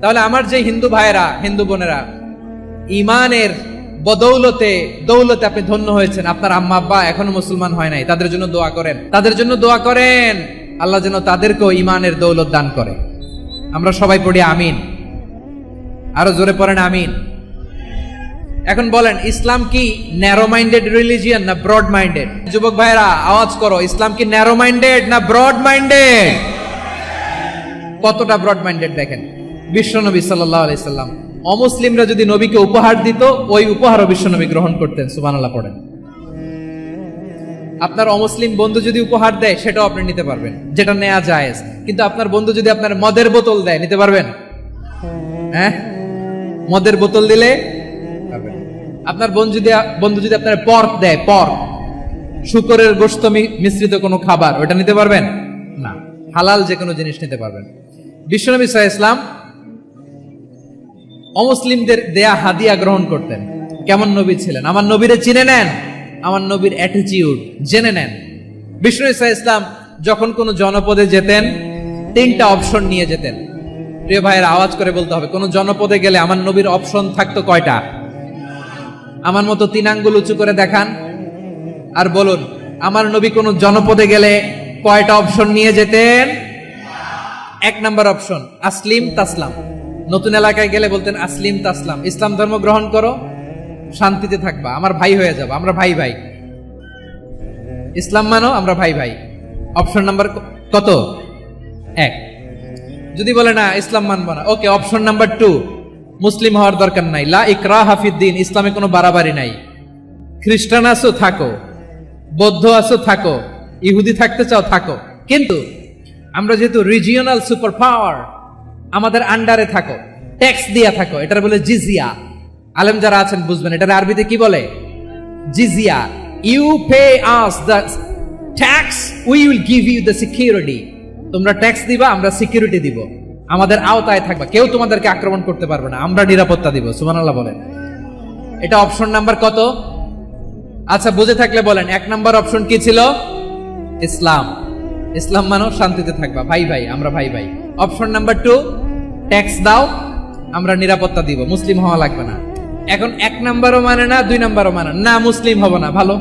তাহলে আমার যে হিন্দু ভাইয়েরা, হিন্দু বোনেরা, ইমানের বদৌলতে দৌলতে আপনি ধন্য হয়েছেন, আপনার আম্মা আব্বা এখনো মুসলমান হয় নাই, তাদের জন্য দোয়া করেন, তাদের জন্য দোয়া করেন, আল্লাহ যেন তাদেরকেও ইমানের দৌলত দান করে। আমরা সবাই পড়ি আমিন, আরো জোরে পড়েন আমিন। এখন বলেন ইসলাম কি ন্যারো মাইন্ডেড রিলিজিয়ান না ব্রড মাইন্ডেড? যুবক ভাইরা আওয়াজ করো, ইসলাম কি ন্যারো মাইন্ডেড না ব্রড মাইন্ডেড? কতটা ব্রড মাইন্ডেড দেখেন। বিশ্বনবী সাল্লাল্লাহু আলাইহি সাল্লাম অমুসলিমরা যদি নবীকে উপহার দিত, ওই উপহারও বিশ্বনবী গ্রহণ করতেন। সুবহানাল্লাহ পড়েন। আপনার অমুসলিম বন্ধু যদি উপহার দেয়, সেটাও আপনি নিতে পারবেন, যেটা নেওয়া জায়েজ। কিন্তু আপনার বন্ধু যদি আপনার মদের বোতল দেয়, নিতে পারবেন? হ্যাঁ, মদের বোতল দিলে পারবেন। আপনার বন্ধু যদি আপনার পর্ক দেয়, পর্ক, শুকরের গোশত মিশ্রিত কোনো খাবার, ওটা নিতে পারবেন না। হালাল যে কোনো জিনিস নিতে পারবেন। বিশ্বনবী সাল্লাল্লাহু আলাইহি ওয়াসাল্লাম অমুসলিমদের দেয়া হাদিয়া গ্রহণ করতেন। কেমন নবী ছিলেন? আমার নবীরে চিনে নেন, আমার নবীর অ্যাটিটিউড জেনে নেন। বিশ্বনবী সাল্লাল্লাহু আলাইহি ওয়াসাল্লাম যখন কোনো জনপদে যেতেন, 3টা অপশন নিয়ে যেতেন। প্রিয় ভাইয়ের, আওয়াজ করে বলতে হবে, কোন জনপদে গেলে আমার নবীর অপশন থাকতো কয়টা? আমার মতো 3 আঙ্গুল উঁচু করে দেখান আর বলুন, আমার নবী কোন জনপদে গেলে কয়টা অপশন নিয়ে যেতেন? 1 নাম্বার অপশন, আসলিম তাসলাম। নতুন এলাকায় গেলে বলতেন আসলিম তাসলাম, ইসলাম ধর্ম গ্রহণ করো, শান্তিতে থাকবা, আমার ভাই হয়ে যাবো, আমরা ভাই ভাই। ইসলাম মানো, আমরা ভাই ভাই। অপশন নাম্বার কত? 1। যদি বলে না ইসলাম মানবো না, ওকে, অপশন নাম্বার 2, মুসলিম হওয়ার দরকার নাই, লা ইকরাহা ফিদ্দিন, ইসলামে কোনো বাড়াবাড়ি নাই। খ্রিস্টান আছো থাকো, বৌদ্ধ আছো থাকো, ইহুদি থাকতে চাও থাকো, কিন্তু আমরা যেহেতু রিজিওনাল সুপার পাওয়ার, আমাদের আন্ডারে থাকো, ট্যাক্স দিয়া থাকো, এটার বলে জিজিয়া। আলেম যারা আছেন বুঝবেন, এটার আরবিতে কি বলে? জিজিয়া। You pay us the tax, we will give you the security. তোমরা ট্যাক্স দিবা, আমরা সিকিউরিটি দিব, আমাদের আওতায় থাকবা, কেউ তোমাদেরকে আক্রমণ করতে পারবে না, আমরা নিরাপত্তা দিব। সুবহানাল্লাহ বলেন। এটা অপশন নাম্বার কত? আচ্ছা, বুঝে থাকলে বলেন, 1 নাম্বার অপশন কি ছিল? ইসলাম। ইসলাম মানো, শান্তিতে থাকবা, ভাই ভাই, আমরা ভাই ভাই। অপশন নাম্বার 2, ট্যাক্স দাও, আমরা নিরাপত্তা দিব, মুসলিম হওয়া লাগবে না। এখন 1 নাম্বারও মানে না, 2 নাম্বারও মানে না, মুসলিম হবো না, ভালো,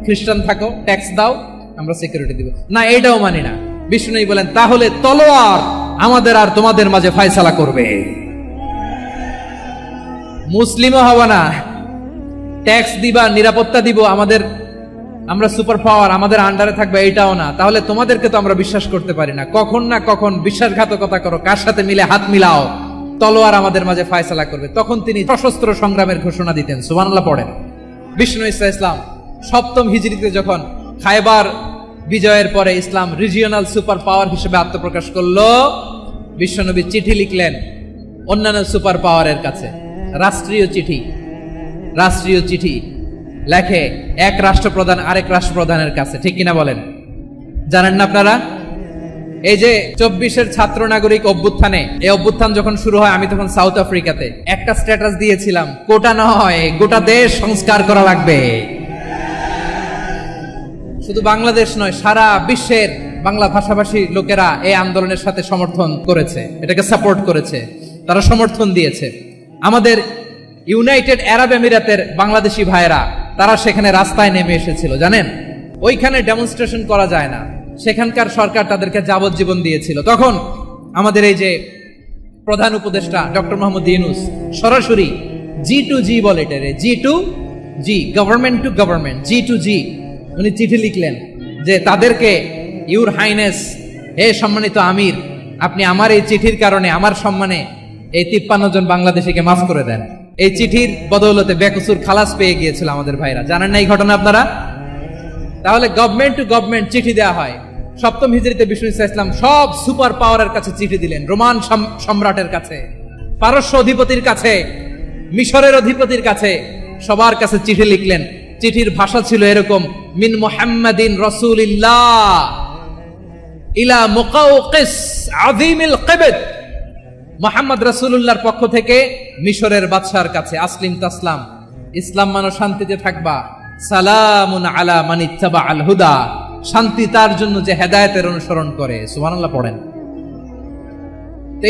খ্রিস্টান থাকো, ট্যাক্স দাও, আমরা সিকিউরিটি দিব না, এইটাও মানি না। বিষ্ণু বলেন, তাহলে তলোয়ার আমাদের আর তোমাদের মাঝে ফয়সালা করবে। মুসলিমও হবো না, ট্যাক্স দিবা, নিরাপত্তা দিব, আমরা সুপার পাওয়ার, আমাদের আন্ডারে থাকবে, এইটাও না। তাহলে তোমাদেরকে তো আমরা বিশ্বাস করতে পারি না, কখন না কখন বিশ্বাসঘাতকতা করো, কার সাথে মিলে হাত মিলাও, তলোয়ার আমাদের মাঝে ফয়সালা করবে। তখন তিনি সশস্ত্র সংগ্রামের ঘোষণা দিতেন। সুবহানাল্লাহ পড়েন। বিষ্ণু ইসলাম 7ম হিজরিতে যখন খায়বার বিজয়ের পরে ইসলাম রিজিওনাল সুপার পাওয়ার হিসেবে আত্মপ্রকাশ করলো, বিশ্বনবী চিঠি লিখলেন অন্যান্য সুপার পাওয়ারের কাছে, রাষ্ট্রীয় চিঠি লেখে এক রাষ্ট্রপ্রধান আরেক রাষ্ট্রপ্রধানের কাছে। ঠিক কিনা বলেন? জানেন না আপনারা? এই যে 24-এর ছাত্র নাগরিক অভ্যুত্থানে, এই অভ্যুত্থান যখন শুরু হয়, আমি তখন সাউথ আফ্রিকাতে একটা স্ট্যাটাস দিয়েছিলাম, কোটা নয়, গোটা দেশ সংস্কার করা লাগবে। শুধু বাংলাদেশ নয়, সারা বিশ্বের বাংলা ভাষাভাষী লোকেরা এই আন্দোলনের সাথে সমর্থন করেছে, এটাকে সাপোর্ট করেছে, তারা সমর্থন দিয়েছে। আমাদের ইউনাইটেড আরব আমিরাতের বাংলাদেশি ভাইয়েরা, তারা সেখানে রাস্তায় নেমে এসেছিল, জানেন? ওইখানে ডেমনস্ট্রেশন করা যায় না, সেখানকার সরকার তাদেরকে যাবজ্জীবন দিয়েছিল। তখন আমাদের এই যে প্রধান উপদেষ্টা ডক্টর মোহাম্মদ ইউনূস সরাসরি G2G বলে, এটারে G2G, government to government, G2G, উনি চিঠি লিখলেন যে তাদেরকে, ইউর হাইনেস, হে সম্মানিত আমির, আপনি আমার এই চিঠির কারণে আমার সম্মানে এই 53 জন বাংলাদেশিকে মাফ করে দেন। এই চিঠির বদৌলতে বেকসুর খালাস পেয়ে গিয়েছিল আমাদের ভাইরা। জানেন না এই ঘটনা আপনারা? তাহলে গভর্নমেন্ট টু গভর্নমেন্ট চিঠি দেওয়া হয়। 7ম হিজরিতে বিষ্ণু ইসলাম সব সুপার পাওয়ারের কাছে চিঠি দিলেন, রোমান সম্রাটের কাছে, পারস্য অধিপতির কাছে, মিশরের অধিপতির কাছে, সবার কাছে চিঠি লিখলেন। চিঠির ভাষা ছিল এরকম, মিন মুহাম্মাদিন রাসূলিল্লাহ ইলা মুকাওকিস আযীমিল কিবত, মুহাম্মদ রাসূলুল্লাহর পক্ষ থেকে মিশরের বাদশার কাছে, আসলিম তাসলাম, ইসলাম মানো, শান্তিতে থাকবা, সালামুন আলা মান ইত্তাবাআল হুদা, শান্তি তার জন্য যে হেদায়েতের অনুসরণ করে। সুবহানাল্লাহ পড়েন।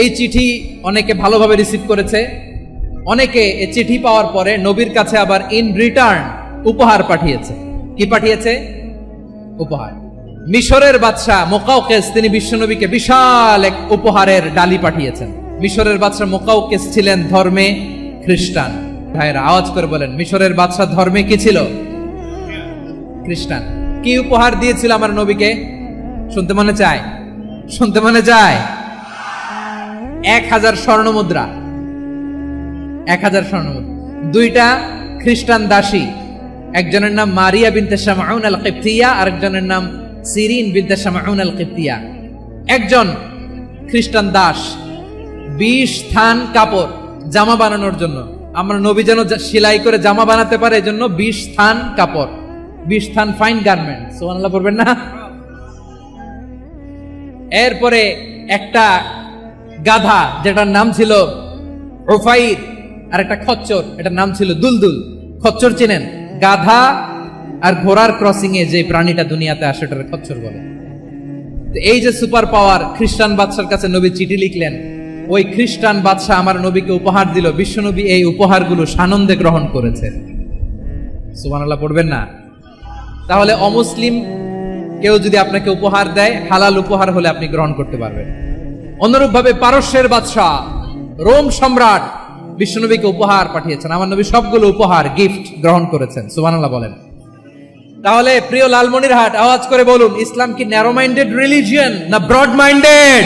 এই চিঠি অনেকে ভালোভাবে রিসিভ করেছে, অনেকে এই চিঠি পাওয়ার পরে নবীর কাছে আবার ইন রিটার্ন উপহার পাঠিয়েছে। কি পাঠিয়েছে? উপহার। মিশরের বাদশা মুকাওকিস, তিনি বিশ্বনবীকে বিশাল এক উপহারের ডালি পাঠিয়েছেন। মিশরের বাদশা মুকাওকিস ছিলেন ধর্মে খ্রিস্টান। ভাইরা আওয়াজ করে বলেন, মিশরের বাদশা ধর্মে কি ছিল? খ্রিস্টান। কি উপহার দিয়েছিল আমার নবীকে? শুনতে মনে চায়? 1000 স্বর্ণ মুদ্রা। 1000 স্বর্ণমুদ্রা। 2টা খ্রিস্টান দাসী, একজনের নাম মারিয়া বিনতে শামউন আল কিবতিয়া, আরেকজনের নাম সিরিন বিনতে শামউন আল কিবতিয়া। একজন খ্রিস্টান দাস 20 থান কাপড় জামা বানানোর জন্য, আমরা নবী যেন সেলাই করে জামা বানাতে পারে এজন্য 20 থান কাপড়, 20 থান ফাইন গার্মেন্ট, সুবহানাল্লাহ পড়বেন না? এরপরে একটা গাধা যেটার নাম ছিল উফাইর, আর একটা খচ্চর, এটার নাম ছিল দুলদুল। খচ্চর চেনেন? গাধা আর ঘোড়ার ক্রসিং এ যে প্রাণীটা দুনিয়াতে আসে ওটার খচ্চর বলে। তো এই যে সুপার পাওয়ার, খ্রিস্টান বাদশার কাছে নবী চিঠি লিখলেন, ওই খ্রিস্টান বাদশা আমার নবীকে উপহার দিল, বিশ্বনবী এই উপহারগুলো সানন্দে গ্রহণ করেছে। সুবহানাল্লাহ পড়বেন না? তাহলে অমুসলিম কেউ যদি আপনাকে উপহার দেয়, হালাল উপহার হলে আপনি গ্রহণ করতে পারবেন। অনুরূপ ভাবে পারস্যের বাদশা, রোম সম্রাট বিশ্বনবীকে উপহার পাঠিয়েছেন, আমার নবী সবগুলো উপহার গিফট গ্রহণ করেছেন। সুবহানাল্লাহ বলেন। তাহলে প্রিয় লালমনিরহাট, আওয়াজ করে বলুন, ইসলাম কি ন্যারো মাইন্ডেড রিলিজিয়ন না ব্রড মাইন্ডেড?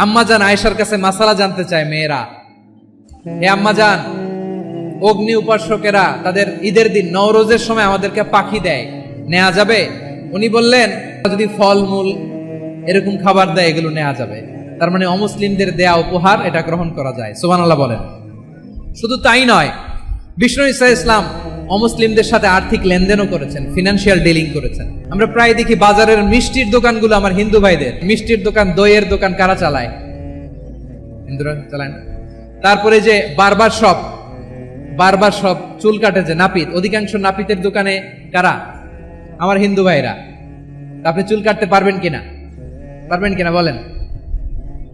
আম্মাজান আয়েশার কাছে মাসালা জানতে চায় মেয়েরা, হে আম্মাজান, অগ্নি উপাসকেরা তাদের ঈদের দিন নওরোজের সময় আমাদেরকে পাখি দেয়, নেওয়া যাবে? উনি বললেন, যদি ফলমূল এরকম খাবার দেয় এগুলো নেওয়া যাবে। তার মানে অমুসলিমদের দেয়া উপহার এটা গ্রহণ করা যায়। সুবহানাল্লাহ বলেন। শুধু তাই নয়, বিষ্ণু ঈসা ইসলাম অমুসলিমদের সাথে আর্থিক লেনদেনও করেছেন, ফিনান্সিয়াল ডিলিং করেছেন। আমরা প্রায় দেখি বাজারের মিষ্টির দোকানগুলো আমার হিন্দু ভাইদের, মিষ্টির দোকান, দইয়ের দোকান কারা চালায়? হিন্দুরা চালায় না। তারপরে যে বারবার শপ, চুল কাটে যে নাপিত, অধিকাংশ নাপিতের দোকানে কারা? আমার হিন্দু ভাইরা। আপনি চুল কাটতে পারবেন কিনা? পারবেন কিনা বলেন?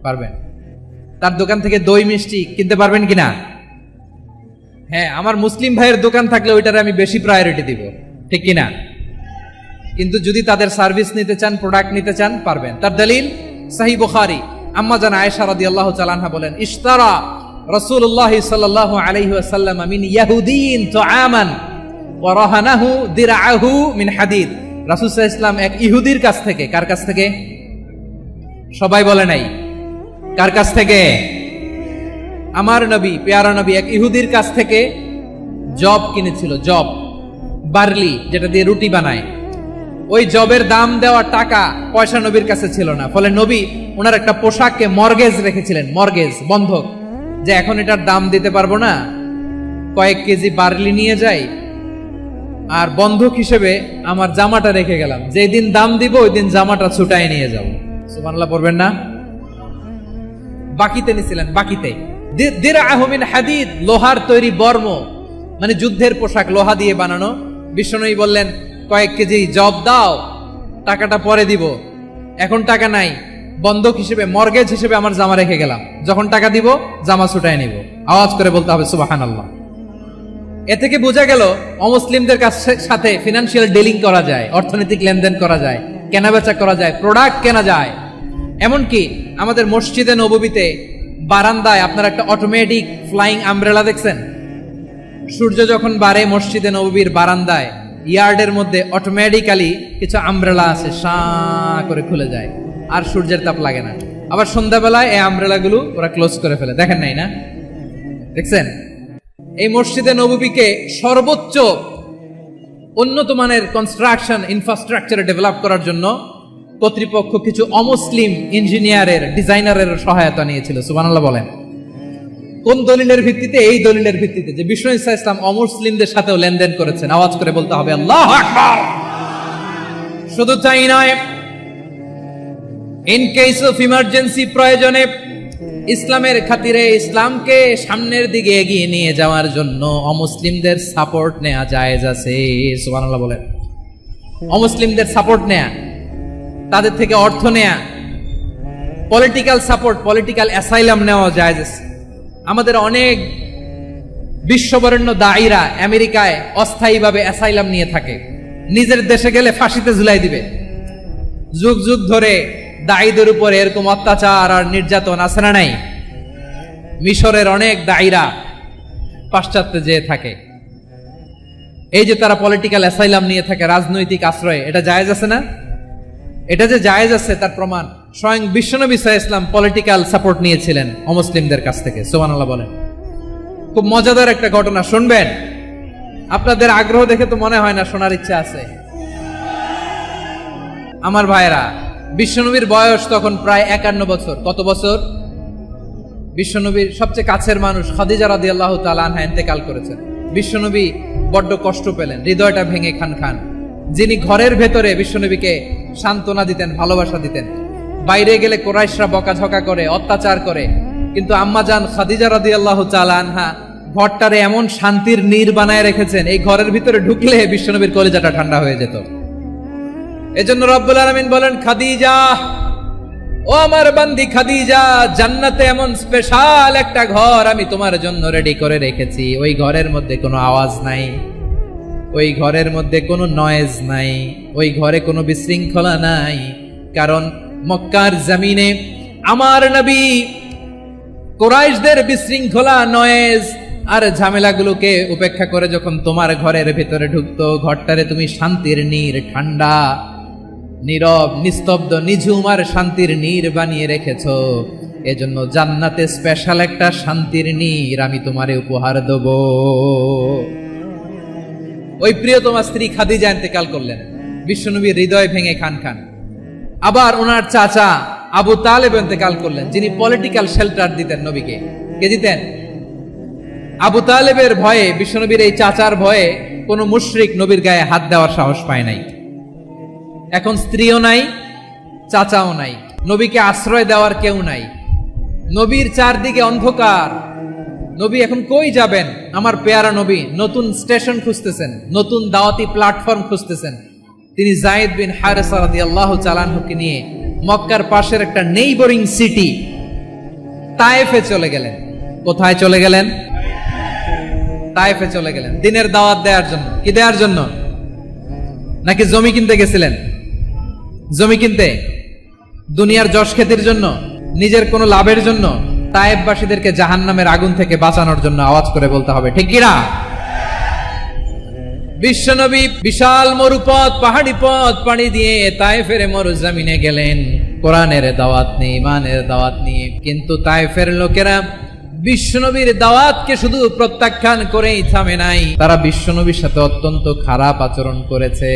পারবেন। তার দোকান থেকে দই মিষ্টি কিনতে পারবেন কিনা? হ্যাঁ, আমার মুসলিম ভাইয়ের দোকান থাকলে ওইটারে আমি বেশি প্রায়োরিটি দিব, ঠিক কিনা? কিন্তু যদি তাদের সার্ভিস নিতে চান, প্রোডাক্ট নিতে চান, পারবেন। তার দলিল সহিহ বুখারী, আম্মা জান আয়েশা রাদিয়াল্লাহু তাআলা আনহা বলেন, ইশতারা রাসূলুল্লাহ সাল্লাল্লাহু আলাইহি ওয়াসাল্লাম মিন ইয়াহুদিয়িন তুআমান ওয়া রাহানাহু দিরআহু মিন হাদিদ। রাসূল সাল্লাল্লাহু আলাইহি ওয়াসাল্লাম এক ইহুদির কাছ থেকে, কার কাছ থেকে? সবাই বলে নাই, কার কাছ থেকে? আমার নবী, পেয়ারা নবী এক ইহুদির কাছ থেকে জব কিনেছিল, জব, বার্লি, যেটা দিয়ে রুটি বানায়। ওই জবের দাম দেওয়া টাকা পয়সা নবীর কাছে ছিল না, ফলে নবী ওনার একটা পোশাককে মর্গেজ রেখেছিলেন, মর্গেজ, বন্ধক, যে এখন এটার দাম দিতে পারবো না, কয়েক কেজি বার্লি নিয়ে যাই আর বন্ধক হিসেবে আমার জামাটা রেখে গেলাম, যেদিন দাম দিব ওই দিন জামাটা ছুটাই নিয়ে যাব। সুবহানাল্লাহ পড়বেন না? বাকিতে নিছিলেন, বাকিতে। দিরআহু মিন হাদিদ, লোহার তৈরি বর্ম, মানে যুদ্ধের পোশাক, লোহা দিয়ে বানানো। বিষ্ণুনবী বললেন, কয়েক কেজি জব দাও, টাকাটা পরে দিব, এখন টাকা নাই, বন্ধক হিসেবে, মর্গেজ হিসেবে আমার জামা রেখে গেলাম, যখন টাকা দিব জামা ছুটায় নিব। আওয়াজ করে বলতে হবে সুবহানাল্লাহ। এ থেকে বোঝা গেল অমুসলিমদের সাথে ফিনান্সিয়াল ডিলিং করা যায়, অর্থনৈতিক লেনদেন করা যায়, কেনাবেচা করা যায়, প্রোডাক্ট কেনা যায়। এমনকি আমাদের মসজিদে নববীতে বারান্দায় আপনারা একটা অটোমেটিক ফ্লাইং আমব্রেলা দেখছেন? সূর্য যখন বাড়ে মসজিদে নববীর বারান্দায়, ইয়ার্ডের মধ্যে অটোমেটিক্যালি কিছু আমব্রেলা আছে, শাঁ করে খুলে যায়, আর সূর্যের তাপ লাগে না। আবার সন্ধ্যাবেলায় এই আমব্রেলাগুলো ওরা ক্লোজ করে ফেলে, দেখেন নাই না? দেখছেন? এই মসজিদে নববীকে সর্বোচ্চ উন্নত মানের কনস্ট্রাকশন ইনফ্রাস্ট্রাকচারে ডেভেলপ করার জন্য কর্তৃপক্ষ কিছু অমুসলিম ইঞ্জিনিয়ারের, ডিজাইনারের সহায়তা নিয়েছিল। সুবহানাল্লাহ বলেন। কোন দলিলের ভিত্তিতে? এই দলিলের ভিত্তিতে যে বিষ্ণু ঈসা ইসলাম অমুসলিমদের সাথেও লেনদেন করেছেন। আওয়াজ করে বলতে হবে আল্লাহু আকবার। শুধু তাই নয়, ইন কেস অফ ইমার্জেন্সি, প্রয়োজনে ইসলামের খাতিরে, ইসলামকে সামনের দিকে এগিয়ে নিয়ে যাওয়ার জন্য অমুসলিমদের সাপোর্ট নেওয়া জায়েজ আছে। সুবহানাল্লাহ বলেন। অমুসলিমদের সাপোর্ট নেয়া, তাদের থেকে অর্থ নেয়া, পলিটিক্যাল সাপোর্ট, পলিটিক্যাল অ্যাসাইলাম নেওয়া জায়েজ আছে। আমাদের অনেক বিশ্ববরেণ্য দায়ীরা আমেরিকায় অস্থায়ীভাবে অ্যাসাইলাম নিয়ে থাকে, নিজের দেশে গেলে ফাঁসিতে ঝুলাই দিবে। যুগ যুগ ধরে দায়ীদের উপর এরকম অত্যাচার আর নির্যাতন আছে না নাই? মিশরের অনেক দায়ীরা পাশ্চাত্যে যেয়ে থাকে, এই যে তারা পলিটিক্যাল অ্যাসাইলাম নিয়ে থাকে, রাজনৈতিক আশ্রয়, এটা জায়েজ আছে না? এটা যে জায়েজ আছে তার প্রমাণ স্বয়ং বিশ্বনবী সাল্লাল্লাহু আলাইহি ওয়াসাল্লাম পলিটিক্যাল সাপোর্ট নিয়েছিলেন অমুসলিমদের কাছ থেকে। সুবহানাল্লাহ বলেন। খুব মজাদার একটা ঘটনা শুনবেন। আপনাদের আগ্রহ দেখে তো মনে হয় না শোনার ইচ্ছা আছে। আমার ভাইরা, বিশ্বনবীর বয়স তখন প্রায় 51 বছর। কত বছর? বিশ্বনবীর সবচেয়ে কাছের মানুষ খাদিজা রাদিয়াল্লাহু তাআলা আনহা ইন্তেকাল করেছেন। বিশ্বনবী বড্ড কষ্ট পেলেন, হৃদয়টা ভেঙে খান খান। যিনি ঘরের ভেতরে বিশ্বনবীকে সান্ত্বনা দিতেন, ভালোবাসা দিতেন, বাইরে গেলে কুরাইশরা বকাঝকা করে, অত্যাচার করে, কিন্তু আম্মাজান খাদিজা রাদিয়াল্লাহু তাআলা আনহা ঘরটারে এমন শান্তির নীর বানায় রেখেছেন, এই ঘরের ভিতরে ঢুকলে বিশ্বনবীর কলিজাটা ঠান্ডা হয়ে যেত। এজন্য রব্বুল আলামিন বলেন, খাদিজা, ও আমার বান্দি খাদিজা, জান্নাতে এমন স্পেশাল একটা ঘর আমি তোমার জন্য রেডি করে রেখেছি। ওই ঘরের মধ্যে কোনো আওয়াজ নাই, ওই ঘরের মধ্যে কোনো নয়েজ নাই, ওই ঘরে কোনো বিশৃঙ্খলা নাই। কারণ মক্কার জমিনে আমার নবী কুরাইশদের বিশৃঙ্খলা, নয়েজ আর ঝামেলাগুলোকে উপেক্ষা করে যখন তোমার ঘরের ভিতরে ঢুকতো, ঘরটারে তুমি শান্তির নীর, ঠান্ডা, নীরব, নিস্তব্ধ, নিঝুম আর শান্তির নীর বানিয়ে রেখেছো। এজন্য জান্নাতে স্পেশাল একটা শান্তির নীর আমি তোমারে উপহার দেব। ওই প্রিয়তমা স্ত্রী খাদিজা ইন্তেকাল করলেন, বিশ্বনবীর হৃদয় ভেঙে খান খান। আবার ওনার চাচা আবু তালেব ইন্তেকাল করলেন, যিনি পলিটিক্যাল শেল্টার দিতেন নবীকে। কে দিতেন? আবু তালেবের ভয়ে, বিশ্বনবীর এই চাচার ভয়ে কোনো মুশরিক নবীর গায়ে হাত দেওয়ার সাহস পায় নাই। এখন স্ত্রীও নাই, চাচাও নাই, নবীকে আশ্রয় দেওয়ার কেউ নাই। নবীর চারদিকে অন্ধকার। নবী এখন কই যাবেন? আমার পেয়ারা নবী নতুন স্টেশন খুঁজতেছেন, নতুন দাওয়াতি প্ল্যাটফর্ম খুঁজতেছেন। তিনি যায়েদ বিন হারেসা রাদিয়াল্লাহু তাআলা আনহুকে নিয়ে মক্কার পাশের একটা নেইবরিং সিটি তায়েফে চলে গেলেন। কোথায় চলে গেলেন? তায়েফে চলে গেলেন দিনের দাওয়াত দেওয়ার জন্য। কি দেওয়ার জন্য? নাকি জমি কিনতে গেছিলেন? জমি কিনতে, দুনিয়ার যশ খ্যাতির জন্য, নিজের কোনো লাভের জন্য? তায়েফবাসীদেরকে জাহান্নামের আগুন থেকে বাঁচানোর জন্য। আওয়াজ করে বলতে হবে ঠিক কিনা? বিশ্বনবী বিশাল মরুপথ, পাহাড়ি পথ পাড়ি দিয়ে তায়েফের মরুজমিনে গেলেন কোরআনের দাওয়াত নিয়ে, ইমানের দাওয়াত নিয়ে। কিন্তু তায়েফের লোকেরা বিশ্বনবীর দাওয়াতকে শুধু প্রত্যাখ্যান করেই থামে নাই, তারা বিশ্বনবীর সাথে অত্যন্ত খারাপ আচরণ করেছে।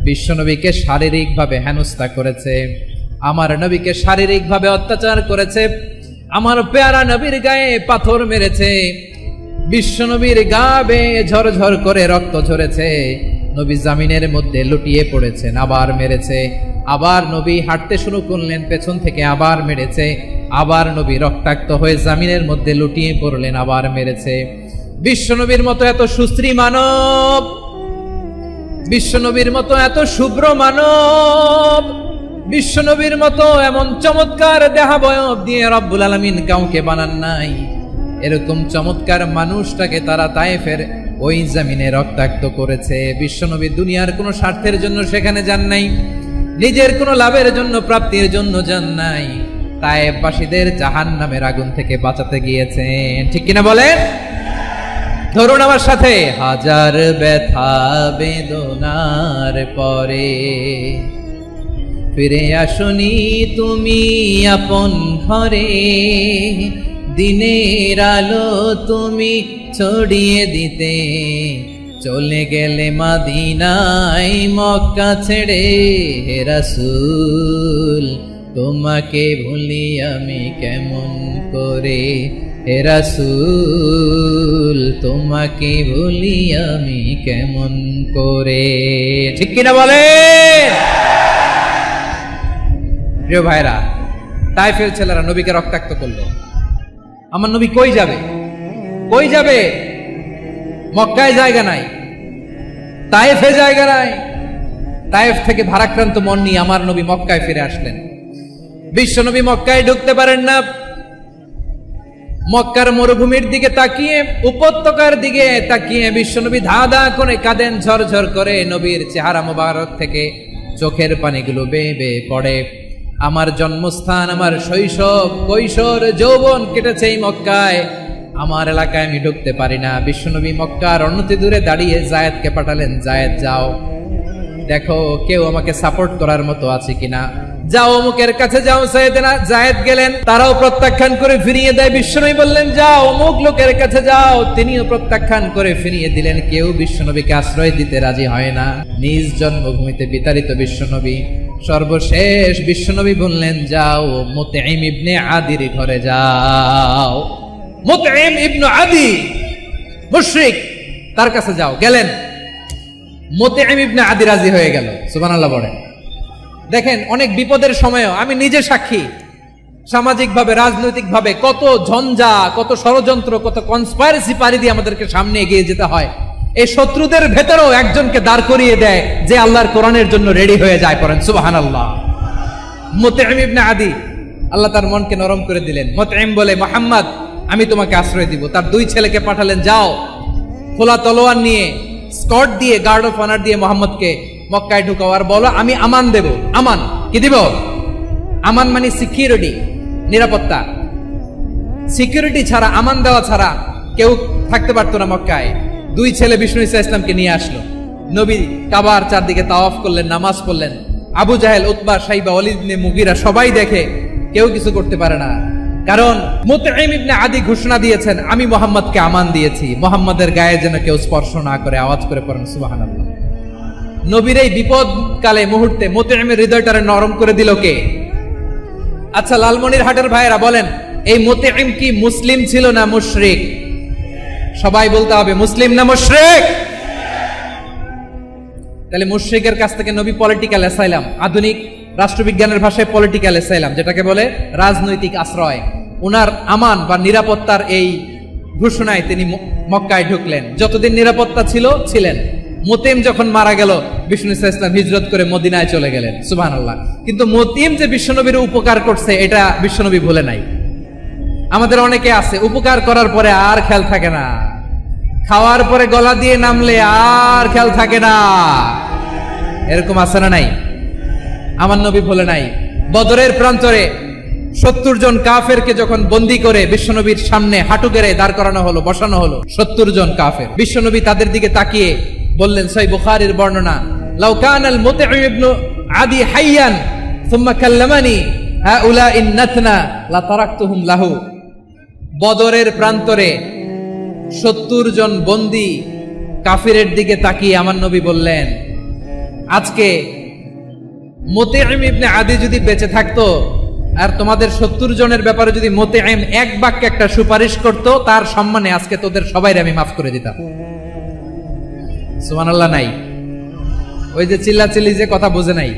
বিশ্বনবীকে শারীরিকভাবে হেনস্থা করেছে, আমার নবীকে শারীরিকভাবে অত্যাচার করেছে, আমার পেয়ারা নবীর গায়ে পাথর মেরেছে, বিশ্বনবীর গা বেয়ে ঝরঝর করে রক্ত ঝরেছে, নবী জামিনের মধ্যে লুটিয়ে পড়েছেন, আবার মেরেছে, আবার নবী হাঁটতে শুরু করলেন, পেছন থেকে আবার মেরেছে, আবার নবী রক্তাক্ত হয়ে জামিনের মধ্যে লুটিয়ে পড়লেন, আবার মেরেছে। বিশ্বনবীর মতো এত সুশ্রী মানব, বিশ্বনবীর মতো এত শুভ্র মানব, বিশ্বনবীর মতো এমন চমৎকার দেহাবয়ব দিয়ে রব্বুল আলামিন কাউকে বানান নাই। এরকম চমৎকার মানুষটাকে তারা তায়েফের ওই জমিনে রক্তাক্ত করেছে। বিশ্বনবী দুনিয়ার কোনো স্বার্থের জন্য সেখানে যান নাই, নিজের কোনো লাভের জন্য, প্রাপ্তির জন্য যান নাই, তায়েফবাসীদের জাহান্নামের আগুন থেকে বাঁচাতে গিয়েছেন। ঠিক কিনা বলেন? ধরুন আমার সাথে, হাজার ব্যথা বেদনার পরে ফিরে আসনি তুমি আপন ঘরে, দিনের আলো তুমি ছড়িয়ে দিতে চলে গেলে মদিনায় মক্কা ছেড়ে। হে রাসূল তোমাকে ভুলি আমি কেমন করে, হে রাসূল তোমাকে ভুলি আমি কেমন করে। ঠিক কিনা বলে? প্রিয় ভাইরা, তায়েফের ছেলেরা নবীকে রক্তাক্ত করলো। আমার নবী কই যাবে? কই যাবে? মক্কায় জায়গা নাই, তায়েফে জায়গা নাই। তায়েফ থেকে ভারাক্রান্ত মন নিয়ে আমার নবী মক্কায় ফিরে আসলেন। বিশ্ব নবী মক্কায় ঢুকতে পারেন না। মক্কার মরুভূমির দিকে তাকিয়ে, উপত্যকার দিকে তাকিয়ে বিশ্বনবী ধা ধা করে কাঁদেন, ঝরঝর করে নবীর চেহারা মোবারক থেকে চোখের পানিগুলো বেয়ে বেয়ে পড়ে। আমার জন্মস্থান, আমার শৈশব, কৈশোর, যৌবন কেটেছে এই মক্কায়, আমার এলাকায় আমি ঢুকতে পারি না। বিশ্বনবী মক্কার অনতি দূরে দাঁড়িয়ে যায়েদকে পাঠালেন, যায়েদ যাও দেখো কেউ আমাকে সাপোর্ট করার মতো আছে কিনা। যাও অমুকের কাছে যাও। সাইয়েদনা যায়েদ গেলেন, তারাও প্রত্যাখ্যান করে ফিরিয়ে দেয়। বিশ্বনবী বললেন যাও অমুক লোকের কাছে যাও, তিনিও প্রত্যাখ্যান করে ফিরিয়ে দিলেন। কেউ বিশ্বনবীকে আশ্রয় দিতে রাজি হয় না। নিজ জন্মভূমিতে বিতাড়িত বিশ্বনবী, সর্বশেষ বিশ্বনবী বললেন যাও মুতঈম ইবনে আদির ঘরে যাও। মুতঈম ইবনে আদি মুশরিক, তার কাছে যাও। গেলেন, মুতঈম ইবনে আদি রাজি হয়ে গেল। সুবহানাল্লাহ বলেন। দেখেন, অনেক বিপদের সময়ও আমি নিজে সাক্ষী, সামাজিকভাবে রাজনৈতিকভাবে কত ঝঞ্ঝা, কত ষড়যন্ত্র, কত কনস্পাইরেসি পাড়ি দিয়ে আমাদেরকে সামনে এগিয়ে যেতে হয়। এই শত্রুদের ভেতরেও একজনকে দাঁড় করিয়ে দেয় যে আল্লাহর কোরআনের জন্য রেডি হয়ে যায়। পড়েন সুবহানাল্লাহ। মুতঈম ইবনে আদি, আল্লাহ তার মনকে নরম করে দিলেন। মুতঈম বলে, মুহাম্মদ আমি তোমাকে আশ্রয় দিব। তার দুই ছেলেকে পাঠালেন, যাও খোলা তলোয়ার নিয়ে, স্কট দিয়ে, গার্ড অফ অনার দিয়ে মুহাম্মদকে মক্কায় ঢুকাও আর বলো আমি আমান দেব। আমান কি দিব? আমান মানে সিকিউরিটি, নিরাপত্তা। সিকিউরিটি ছাড়া, আমান দেওয়া ছাড়া কেউ থাকতে পারতো না মক্কায়। দুই ছেলে বিষ্ণু ঈসা ইসলামকে নিয়ে আসলো। নবী কাবার চারদিকে তাওয়াফ করলেন, নামাজ পড়লেন। আবু জাহেল, উতবা, শাইবা, ওয়ালিদ ইবনে মুগীরা সবাই দেখে, কেউ কিছু করতে পারে না। কারণ মুতঈম ইবনে আদি ঘোষণা দিয়েছেন আমি মুহাম্মদকে আমান দিয়েছি, মুহাম্মদের গায়ে যেন কেউ স্পর্শ না করে। আওয়াজ করে পড়েন সুবহানাল্লাহ। নবীর এই বিপদ কালে মুহূর্তে মুতঈমের হৃদয়টারে নরম করে দিল কে? আচ্ছা লালমনির হাটের ভাইয়েরা বলেন, এই মুতঈম কি মুসলিম ছিল না মুশরিক? সবাই বলতে হবে মুসলিম না মুশরিক? তাহলে মুশরিকের কাছ থেকে নবী পলিটিক্যাল অ্যাসাইলাম, আধুনিক রাষ্ট্রবিজ্ঞানের ভাষায় পলিটিক্যাল অ্যাসাইলাম, যেটাকে বলে রাজনৈতিক আশ্রয়, উনার আমান বা নিরাপত্তার এই ঘোষণায় তিনি মক্কায় ঢুকলেন। যতদিন নিরাপত্তা ছিল ছিলেন। মুতঈম যখন মারা গেল, বিষ্ণু ঈসা ইসলাম হিজরত করে মদিনায় চলে গেলেন। সুবহানাল্লাহ। কিন্তু মুতঈম যে বিশ্বনবীর উপকার করছে এটা বিশ্বনবী ভুলে নাই। আমাদের অনেকে আছে উপকার করার পরে আর খেয়াল থাকে না, খাওয়ার পরে গলা দিয়ে নামলে আর খেয়াল থাকে না। এরকম আছে না নাই? আমার নবী ভুলে নাই। বদরের প্রান্তরে 70 জন কাফেরকে যখন বন্দী করে বিশ্বনবীর সামনে হাঁটু গেড়ে দাঁড় করানো হলো, বসানো হলো 70 জন কাফের, বিশ্বনবী তাদের দিকে তাকিয়ে বললেন, সহিহ বুখারীর বর্ণনা, লাউ কানাল মুতঈম ইবনে আদি হাইয়ান সুম্মা কাল্লামানি হাউলাইন নাতনা লা তারাকতুহুম লাহু। বদরের প্রান্তরে 70 জন বন্দী কাফিরের দিকে তাকিয়ে আমার নবী বললেন, আজকে মুতঈম ইবনে আদি যদি বেঁচে থাকতো আর তোমাদের 70 জনের ব্যাপারে যদি মুতঈম এক বাক্যে একটা সুপারিশ করত, তার সম্মানে আজকে তোদের সবাইরে আমি মাফ করে দিতাম। সুবহানাল্লাহ নাই? ওই যে চিল্লাচিল্লি যে কথা বোঝে নাই,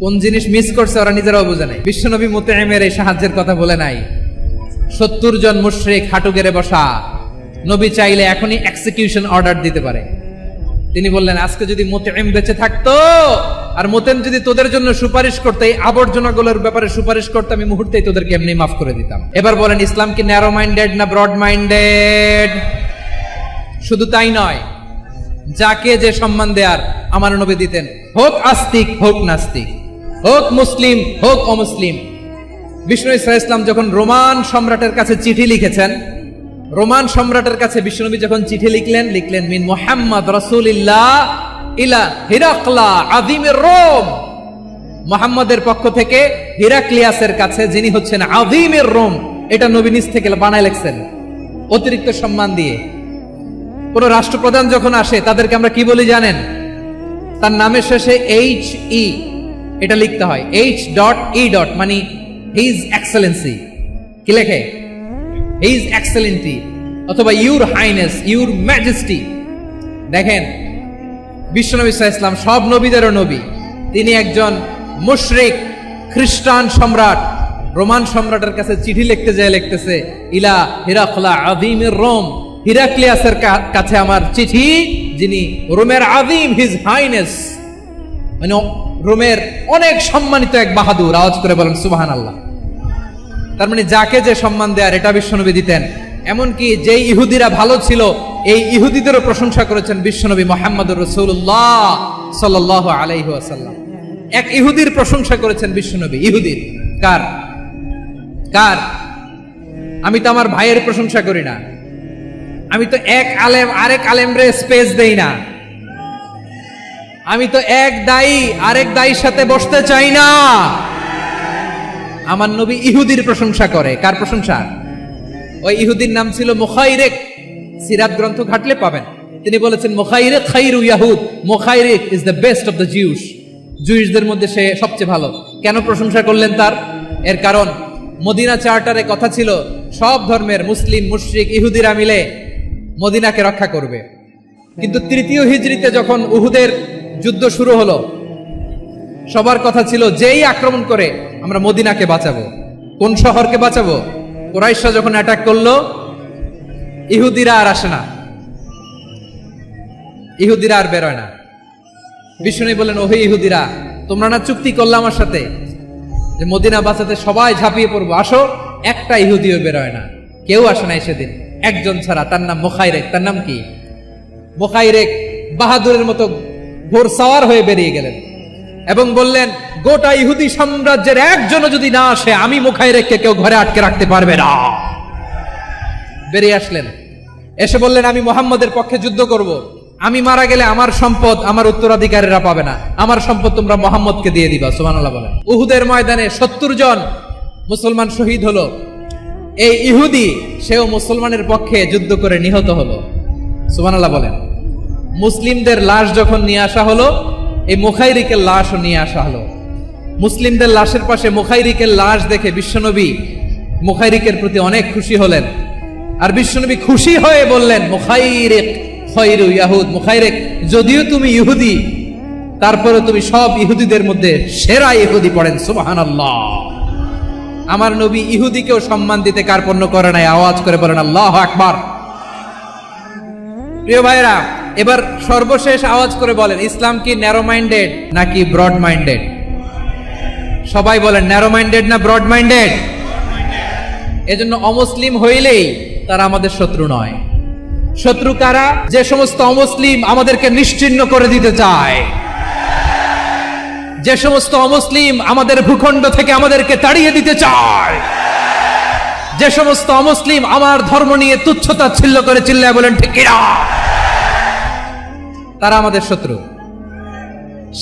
কোন জিনিস মিস করছে ওরা নিজেরাও বোঝে নাই। বিশ্বনবী মুতঈমের এই সাহায্যের কথা বলে নাই। 70 জন মুশরিক হাঁটু গেড়ে বসা, নবী চাইলে এখনই এক্সিকিউশন অর্ডার দিতে পারে। তিনি বললেন, আজকে যদি মুতঈম বেঁচে থাকতো আর মুতঈম যদি তোদের জন্য সুপারিশ করতে, এই আবর্জনাগুলোর ব্যাপারে সুপারিশ করতে, আমি মুহূর্তেই তোদেরকে এমনি মাফ করে দিতাম। এবার বলেন, ইসলাম কি ন্যারো মাইন্ডেড না ব্রড মাইন্ডেড? শুধু তাই নয়, যাকে যে সম্মান দেয়ার আমার নবী দিতেন, হোক আস্তিক হোক নাস্তিক, হোক মুসলিম হোক অমুসলিম। বিষ্ণু ঈসা ইসলাম যখন রোমান সম্রাটের কাছে চিঠি লিখেছেন, রোমান সম্রাটের কাছে বিশ্বনবী যখন চিঠি লিখলেন মিন মুহাম্মদ রাসূলিল্লাহ ইলা হিরাকলা আযীমির রোম, মুহাম্মদের পক্ষ থেকে হিরাক্লিয়াসের কাছে, যিনি হচ্ছেন আযীমির রোম। এটা নবী নিজ থেকে বানায় লিখছেন অতিরিক্ত সম্মান দিয়ে। কোন রাষ্ট্রপ্রধান যখন আসে তাদেরকে আমরা কি বলি জানেন? তার নামের শেষে HE এটা লিখতে হয়, H.E. মানে হিজ এক্সেলেন্সি। কি লেখে? হিজ এক্সেলেন্সি অথবা ইউর হাইনেস, ইউর ম্যাজেস্টি। দেখেন, বিশ্বনবী সাল্লাল্লাহু আলাইহি ওয়াসাল্লাম সব নবীদেরও নবী। তিনি একজন মুশরিক খ্রিস্টান সম্রাট, রোমান সম্রাটের কাছে চিঠি লিখতে যায়, লিখতেছে ইলা হিরাকলা আযীমির রোম, হিরাক্লিয়াসের কাছে আমার চিঠি, যিনি রোমের আযীম, হিজ হাইনেস, মানে রোমের অনেক সম্মানিত এক বাহাদুর। আওয়াজ করে বলেন সুবহানাল্লাহ। তার মানে যাকে যে সম্মান দেয়ার এটা বিশ্বনবী দিতেন। এমনকি যেই ইহুদিরা ভালো ছিল, এই ইহুদিদেরও প্রশংসা করেছেন বিশ্বনবী মুহাম্মদুর রাসূলুল্লাহ সাল্লাল্লাহু আলাইহি ওয়াসাল্লাম। এক ইহুদির প্রশংসা করেছেন বিশ্বনবী। ইহুদির কার? কার? আমি তো আমার ভাইয়ের প্রশংসা করি না, আমি তো এক আলেম আরেক আলেমরে স্পেস দেই না, আমি তো এক দায়ী আরেক দায়ীর সাথে বসতে চাই না। আমার নবী ইহুদির প্রশংসা করে। কার প্রশংসা? ওই ইহুদির নাম ছিল মুখাইরেক। সিরাত গ্রন্থ ঘাটলে পাবেন। তিনি বলেছেন মুখাইরেক খাইরু ইয়াহুদ, Mukhayriq is the best of the Jews. জুইসদের মধ্যে সে সবচেয়ে ভালো। কেন প্রশংসা করলেন তার? এর কারণ মদিনা চার্টারে কথা ছিল সব ধর্মের মুসলিম, মুশরিক, ইহুদিরা মিলে মদিনাকে রক্ষা করবে। কিন্তু তৃতীয় হিজরিতে যখন উহুদের যুদ্ধ শুরু হলো, সবার কথা ছিল যেই আক্রমণ করে আমরা মদিনাকে বাঁচাবো। কোন শহরকে বাঁচাবো? কুরাইশরা যখন অ্যাটাক করলো, ইহুদিরা আর আসে না, ইহুদিরা আর বেরোয় না। বিষ্ণু বললেন, ওহে ইহুদিরা, তোমরা না চুক্তি করলে আমার সাথে যে মদিনা বাঁচাতে সবাই ঝাঁপিয়ে পড়বো, আসো। একটা ইহুদিও বেরোয় না, কেউ আসে নাই সেদিন, একজন ছাড়া। তার নাম মুখাইরেক। তার নাম কি? মুখাইরেক বাহাদুরের মতো ঘোড়সাওয়ার হয়ে বেরিয়ে গেলেন এবং বললেন, গোটা ইহুদি সাম্রাজ্যের একজনও যদি না আসে, আমি মুখাইরেককে কেউ ঘরে আটকে রাখতে পারবে না। বেরিয়ে আসলেন, এসে বললেন, আমি মুহাম্মদের পক্ষে যুদ্ধ করব। আমি মারা গেলে আমার সম্পদ আমার উত্তরাধিকারীরা পাবে না, আমার সম্পদ তোমরা মুহাম্মদকে দিয়ে দিবা। সুবহানাল্লাহ বলেন। উহুদের ময়দানে 70 জন মুসলমান শহীদ হলো। এই ইহুদি সেও মুসলমানের পক্ষে যুদ্ধ করে নিহত হলো। সুবহানাল্লাহ বলেন। মুসলিমদের লাশ যখন নিয়ে আসা হলো, এই মুখাইরিকের লাশও নিয়ে আসা হলো। মুসলিমদের লাশের পাশে মুখাইরিকের লাশ দেখে বিশ্বনবী মুখাইরিকের প্রতি অনেক খুশি হলেন। আর বিশ্বনবী খুশি হয়ে বললেন, মুখাইরিক খায়রু ইয়াহুদ, মুখাইরিক যদিও তুমি ইহুদি, তারপরে তুমি সব ইহুদিদের মধ্যে সেরা ইহুদি। পড়েন সুবহানাল্লাহ। আমার নবী ইহুদিকেও সম্মান দিতে কার্পণ্য করে নাই। আওয়াজ করে বলেন আল্লাহু আকবার। প্রিয় ভাইরা, এবার সর্বশেষ আওয়াজ করে বলেন, ইসলাম কি ন্যারো মাইন্ডেড নাকি ব্রড মাইন্ডেড? সবাই বলেন, ন্যারো মাইন্ডেড না ব্রড মাইন্ডেড? এজন্য অমুসলিম হইলেই তারা আমাদের শত্রু নয়। শত্রু কারা? যে সমস্ত অমুসলিম আমাদেরকে নিশ্চিহ্ন করে দিতে চায়, যে সমস্ত অমুসলিম আমাদের ভূখণ্ড থেকে আমাদেরকে তাড়িয়ে দিতে চায়, যে সমস্ত অমুসলিম আমার ধর্ম নিয়ে তুচ্ছতাচ্ছিল্য করে চিল্লায় বলেন ঠিক কিনা, তারা আমাদের শত্রু।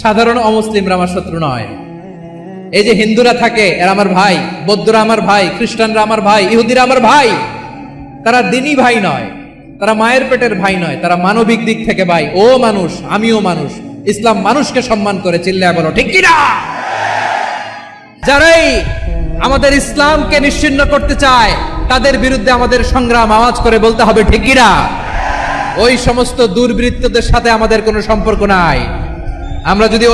সাধারণ অমুসলিমরা আমার শত্রু নয়। এই যে হিন্দুরা থাকে, এরা আমার ভাই, বৌদ্ধরা আমার ভাই, খ্রিস্টানরা আমার ভাই, ইহুদিরা আমার ভাই। তারা দিনই ভাই নয়, তারা মায়ের পেটের ভাই নয়, তারা মানবিক দিক থেকে ভাই। ও মানুষ, আমিও মানুষ। ইসলাম মানুষকে সম্মান করে, চিল্লায় বলো ঠিক কিনা। যারাই আমাদের ইসলামকে নিশ্চিহ্ন করতে চায়, তাদের বিরুদ্ধে আমাদের সংগ্রাম। আওয়াজ করে বলতে হবে ঠিক কিনা। ওই সমস্ত দুর্বৃত্তদের সাথে আমাদের কোনো সম্পর্ক নাই। আমরা যদি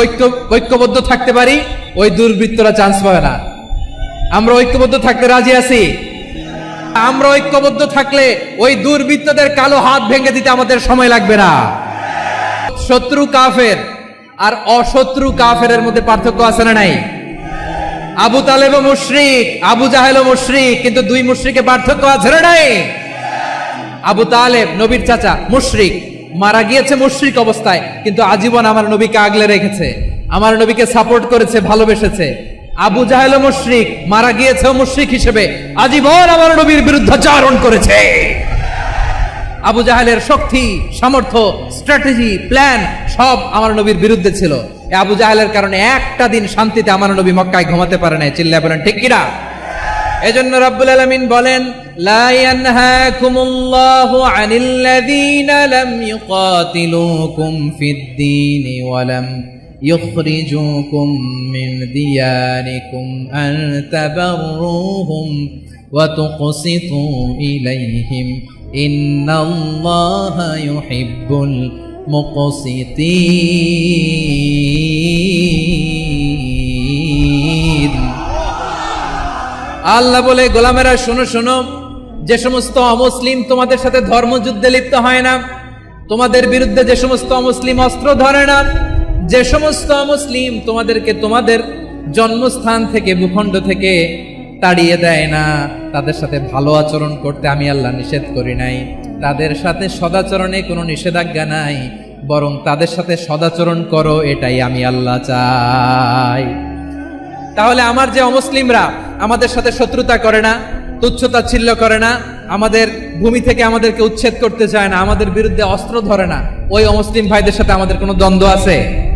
ঐক্যবদ্ধ থাকতে পারি, ওই দুর্বৃত্তরা চান্স পাবে না। আমরা ঐক্যবদ্ধ থাকতে রাজি আছি। আমরা ঐক্যবদ্ধ থাকলে ওই দুর্বৃত্তদের কালো হাত ভেঙে দিতে আমাদের সময় লাগবে না। শত্রু কাফের আর অশত্রু কাফেরের মধ্যে পার্থক্য আছে না নাই? আবু তালেবও মুশরিক, আবু জাহেলও মুশরিক, কিন্তু দুই মুশরিকে পার্থক্য আছে না নাই? আবু তালেব নবীর চাচা, মুশরিক, মারা গিয়েছে মুশরিক অবস্থায়, কিন্তু আজীবন আমার নবীকে আগলে রেখেছে, আমার নবীকে সাপোর্ট করেছে, ভালোবেসেছে। আবু জাহেল মুশরিক, মারা গিয়েছে মুশরিক হিসেবে, আজীবন আমার নবীর বিরুদ্ধাচরণ করেছে। আবু জাহেলের শক্তি, সামর্থ্য, স্ট্র্যাটেজি, প্ল্যান সব আমার নবীর বিরুদ্ধে ছিল। আবু জাহেলের কারণে একটা দিন শান্তিতে আমার নবী মক্কায় ঘুমাতে পারে নাই। চিল্লায় বলেন ঠিক কিনা। এজন্য রাব্বুল আলামিন বলেন, লা ইয়ানহাকুমুল্লাহু আনিল্লাযীনা লাম ইউকাতিলুকুম ফিদ-দীনি ওয়া লাম ইখরিজুকুম মিন দিয়ারিকুম আন তাবাররুহুম ওয়া তুকসিতু ইলাইহিম ইন্নাল্লাহা ইউহিব্বুল মুকসিতিন। আল্লাহ বলে, গোলামেরা শোনো শোনো, যে সমস্ত অমুসলিম তোমাদের সাথে ধর্মযুদ্ধে লিপ্ত হয় না, তোমাদের বিরুদ্ধে যে সমস্ত অমুসলিম অস্ত্র ধরে না, যে সমস্ত অমুসলিম তোমাদেরকে তোমাদের জন্মস্থান থেকে, ভূখণ্ড থেকে তাড়িয়ে দেয় না, তাদের সাথে ভালো আচরণ করতে আমি আল্লাহ নিষেধ করি নাই। তাদের সাথে সদাচরণে কোনো নিষেধাজ্ঞা নাই, বরং তাদের সাথে সদাচরণ করো, এটাই আমি আল্লাহ চাই। তাহলে আমার যে অমুসলিমরা আমাদের সাথে শত্রুতা করে না, তুচ্ছতাচ্ছিল্য করে না, আমাদের ভূমি থেকে আমাদেরকে উচ্ছেদ করতে চায় না, আমাদের বিরুদ্ধে অস্ত্র ধরে না, ওই অমুসলিম ভাইদের সাথে আমাদের কোনো দ্বন্দ্ব আছে?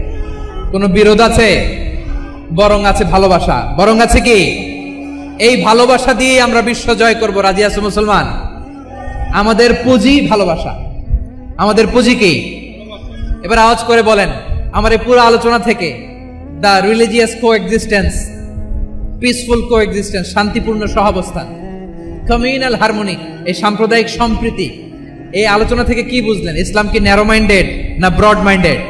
কোনো বিরোধ আছে? বরং আছে ভালোবাসা। বরং আছে কি? এই ভালোবাসা দিয়ে আমরা বিশ্ব জয় করব। রাজি আছো মুসলমান? আমাদের পুঁজি ভালোবাসা। আমাদের পুঁজি কি? এবার আওয়াজ করে বলেন আমার এই পুরো আলোচনা থেকে the religious coexistence, peaceful coexistence, শান্তিপূর্ণ সহাবস্থান, কমিউনাল হারমোনি, এই সাম্প্রদায়িক সম্প্রীতি, এই আলোচনা থেকে কি বুঝলেন? ইসলাম কি ন্যারো মাইন্ডেড না ব্রড মাইন্ডেড?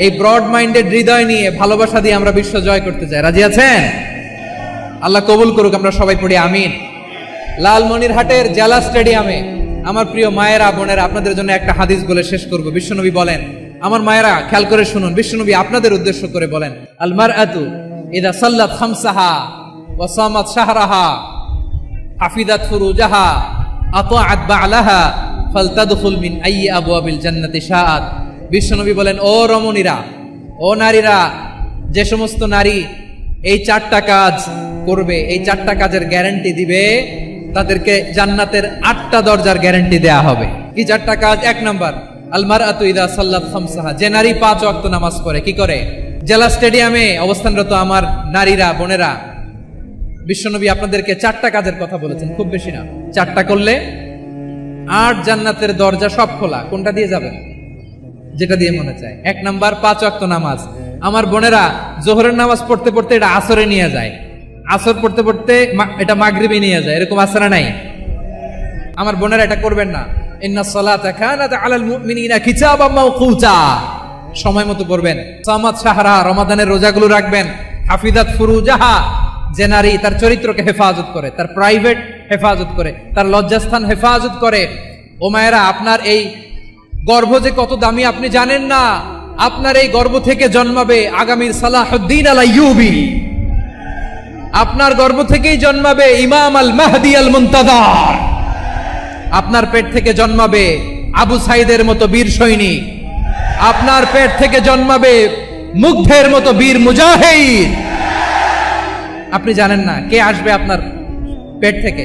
এই ব্রড মাইন্ডেড হৃদয় নিয়ে ভালোবাসা দিয়ে আমরা বিশ্ব জয় করতে চাই। রাজি আছেন? আল্লাহ কবুল করুক। আমরা সবাই পড়ি আমিন। লালমনিরহাটের জেলা স্টেডিয়ামে আমার প্রিয় মায়েরা বোনেরা, আপনাদের জন্য একটা হাদিস বলে শেষ করব। বিশ্বনবী বলেন, আমার মায়েরা খেয়াল করে শুনুন, বিশ্বনবী আপনাদের উদ্দেশ্য করে বলেন, আল মারআতু ইযা সাল্লাত খামসাহা ওয়া সামাত শাহরাহা হাফিজাত ফুরুজাহা আতাআত বা'লাহা ফালতাদখুল মিন আইয়ি আবওয়াবিল জান্নাতি শাআত। বিশ্বনবী বলেন, ও রমণীরা, ও নারীরা, যে সমস্ত নারী এই 4টা কাজ করবে, এই 4টা কাজের গ্যারান্টি দিবে, তাদেরকে জান্নাতের 8টা দরজার গ্যারান্টি দেয়া হবে। কি 4টা কাজ? 1 নাম্বার, আল মারআতু ইযা সাল্লাত খামসাহা, যে নারী 5 ওয়াক্ত নামাজ পড়ে। কি করে? জেলা স্টেডিয়ামে অবস্থানরত আমার নারীরা বোনেরা, বিশ্বনবী আপনাদেরকে 4টা কাজের কথা বলেছেন, খুব বেশি না। 4টা করলে 8 জান্নাতের দরজা সব খোলা। কোনটা দিয়ে যাবেন? যেটা দিয়ে মনে চায়। 1 নাম্বার 5 ওয়াক্ত নামাজ। আমার বোনেরা জোহরের নামাজ পড়তে পড়তে এটা আসরে নিয়ে যায়, আসর পড়তে পড়তে এটা মাগরিবে নিয়ে যায়, এরকম আছে না নাই? আমার বোনেরা এটা করবেন না। ইন্নাস সালাতা কানাত আলাল মুমিনিনা কিতাবাম মাওকুতা, সময় মতো পড়বেন। সামাত শাহরা, রমাদানের রোজাগুলো রাখবেন। হাফিজাত ফুরুজাহা, যে নারী তার চরিত্রকে হেফাজত করে, তার প্রাইভেট হেফাজত করে, তার লজ্জাস্থান হেফাজত করে। ও মায়েরা, আপনার এই গর্ভ যে কত দামি আপনি জানেন না। আপনার এই গর্ভ থেকে জন্মাবে আগামীর সালাহুদ্দিন আল আইয়ুবী। আপনার গর্ভ থেকেই জন্মাবে ইমাম আল মাহদি আল মুনতাজার। আপনার পেট থেকে জন্মাবে আবু সাইদের মতো বীর সৈনিক। আপনার পেট থেকে জন্মাবে মুগ্ধের মতো বীর মুজাহিদ। আপনি জানেন না কে আসবে আপনার পেট থেকে।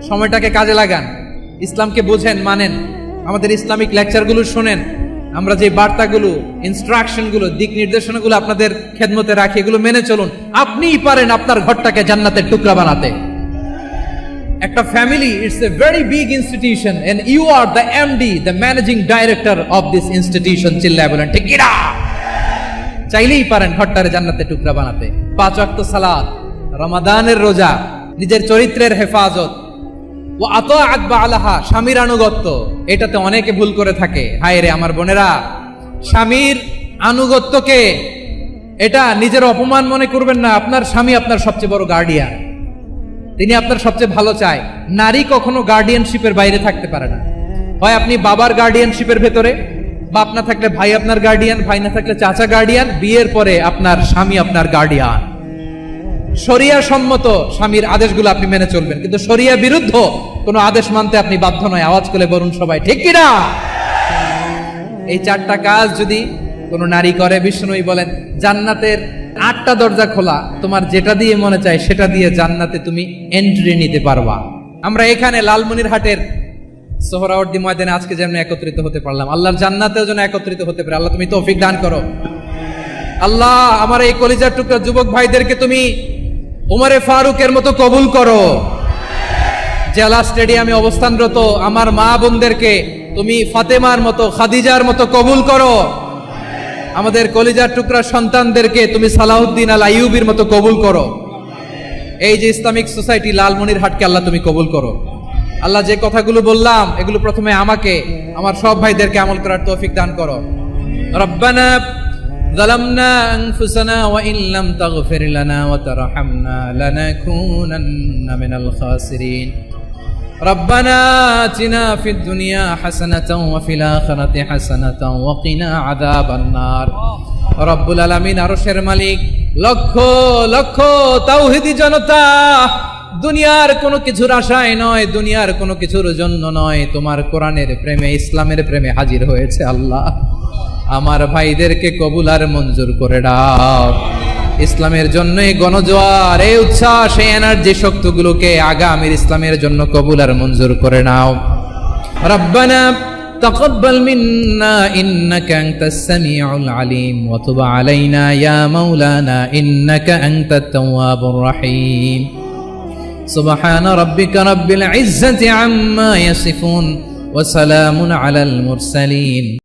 সময়টাকে কাজে লাগান, ইসলামকে বুঝেন, মানেন, আমাদের ইসলামিক লেকচারগুলো শোনেন। আমরা যে বার্তাগুলো, ইনস্ট্রাকশনগুলো, দিক নির্দেশনাগুলো আপনাদের খেদমতে রাখি, এগুলো মেনে চলুন। আপনিই পারেন আপনার ঘরটাকে জান্নাতের টুকরা বানাতে। একটা family, it's a very big institution and you are the MD, the managing director of this institution. চিল্লায় বলেন ঠিক কিনা? চাইলেই পারেন ঘরটারে জান্নাতের টুকরা বানাতে। 5 ওয়াক্ত সালাত, রমাদানের রোজা, নিজের চরিত্রের হেফাজত, ও আতাআত বা'লাহা, স্বামীর আনুগত্য। এটাতে অনেকে ভুল করে থাকে। হায় রে আমার বোনেরা, স্বামীর আনুগত্যকে এটা নিজের অপমান মনে করবেন না। আপনার স্বামী আপনার সবচেয়ে বড় গার্ডিয়ান, তিনি আপনার সবচেয়ে ভালো চায়। নারী কখনো গার্ডিয়ানশিপের বাইরে থাকতে পারে না। হয় আপনি বাবার গার্ডিয়ানশিপের ভেতরে, বাপ না থাকলে ভাই আপনার গার্ডিয়ান, ভাই না থাকলে চাচা গার্ডিয়ান, বিয়ের পরে আপনার স্বামী আপনার গার্ডিয়ান। শরিয়া সম্মত স্বামীর আদেশগুলো আপনি মেনে চলবেন, কিন্তু শরিয়া বিরুদ্ধ কোনো আদেশ মানতে আপনি বাধ্য নয়। আওয়াজ করে বলুন সবাই ঠিক কিনা? এই 4টা কাজ যদি কোনো নারী করে, বিশ্বনবী বলেন জান্নাতের 8টা দরজা খোলা, তোমার যেটা দিয়ে মনে চায় সেটা দিয়ে জান্নাতে তুমি এন্ট্রি নিতে পারবা। আমরা এখানে লালমনিরহাটের সোহরাওয়ার্দী ময়দানে আজকে যেমন একত্রিত হতে পারলাম, আল্লাহর জান্নাতেও যেন একত্রিত হতে পারে। আল্লাহ তুমি তৌফিক দান করো। আল্লাহ আমার এই কলিজার টুকরা যুবক ভাইদেরকে তুমি উমরে ফারুকের মতো কবুল করো। জেলা স্টেডিয়ামে অবস্থানরত আমার মা বোনদেরকে তুমি ফাতেমার মতো, খাদিজার মতো কবুল করো। আমাদের কলিজার টুকরা সন্তানদেরকে তুমি সালাহুদ্দিন আল আইয়ুবীর মতো কবুল করো। এই যে ইসলামিক সোসাইটি লালমনিরহাটকে আল্লাহ তুমি কবুল করো। আল্লাহ যে কথাগুলো বললাম এগুলো প্রথমে আমাকে, আমার সব ভাইদেরকে আমল করার তৌফিক দান করো। রব্বানা যালামনা আনফুসানা ওয়া ইন লাম তাগফির লানা ওয়া তারহামনা লানাকুনান্না মিনাল খাসিরিন। রব্বানা আতিনা ফিদ দুনিয়া হাসানাতাও ওয়া ফিল আখিরাতি হাসানাতাও ওয়া কিনা আযাবান নার। রব্বুল আলামিন, আরশের মালিক, লক্ষ লক্ষ তাওহীদি জনতা দুনিয়ার কোনো কিছুর আশায় নয়, দুনিয়ার কোনো কিছুর জন্য নয়, তোমার কোরআনের প্রেমে, ইসলামের প্রেমে হাজির হয়েছে। আল্লাহ আমার ভাইদেরকে কবুল আর মঞ্জুর করে দাও। ইসলামের জন্য এই গণজোয়ার, এই উচ্ছ্বাস, এই এনার্জি শক্তিগুলোকে আগামীর ইসলামের জন্য কবুল আর মঞ্জুর করে নাও। রব্বানা তাকাব্বাল মিন্না ইন্নাকা আনতাস সামিউল আলিম ওয়া তুব আলাইনা ইয়া মাওলানা ইন্নাকা আনতাত তাওয়াবুর রহিম। সুবহান রাব্বিকা রাব্বিল ইজ্জাতি আম্মা ইয়াসিফুন ওয়া সালামুন আলাল মুরসালিন।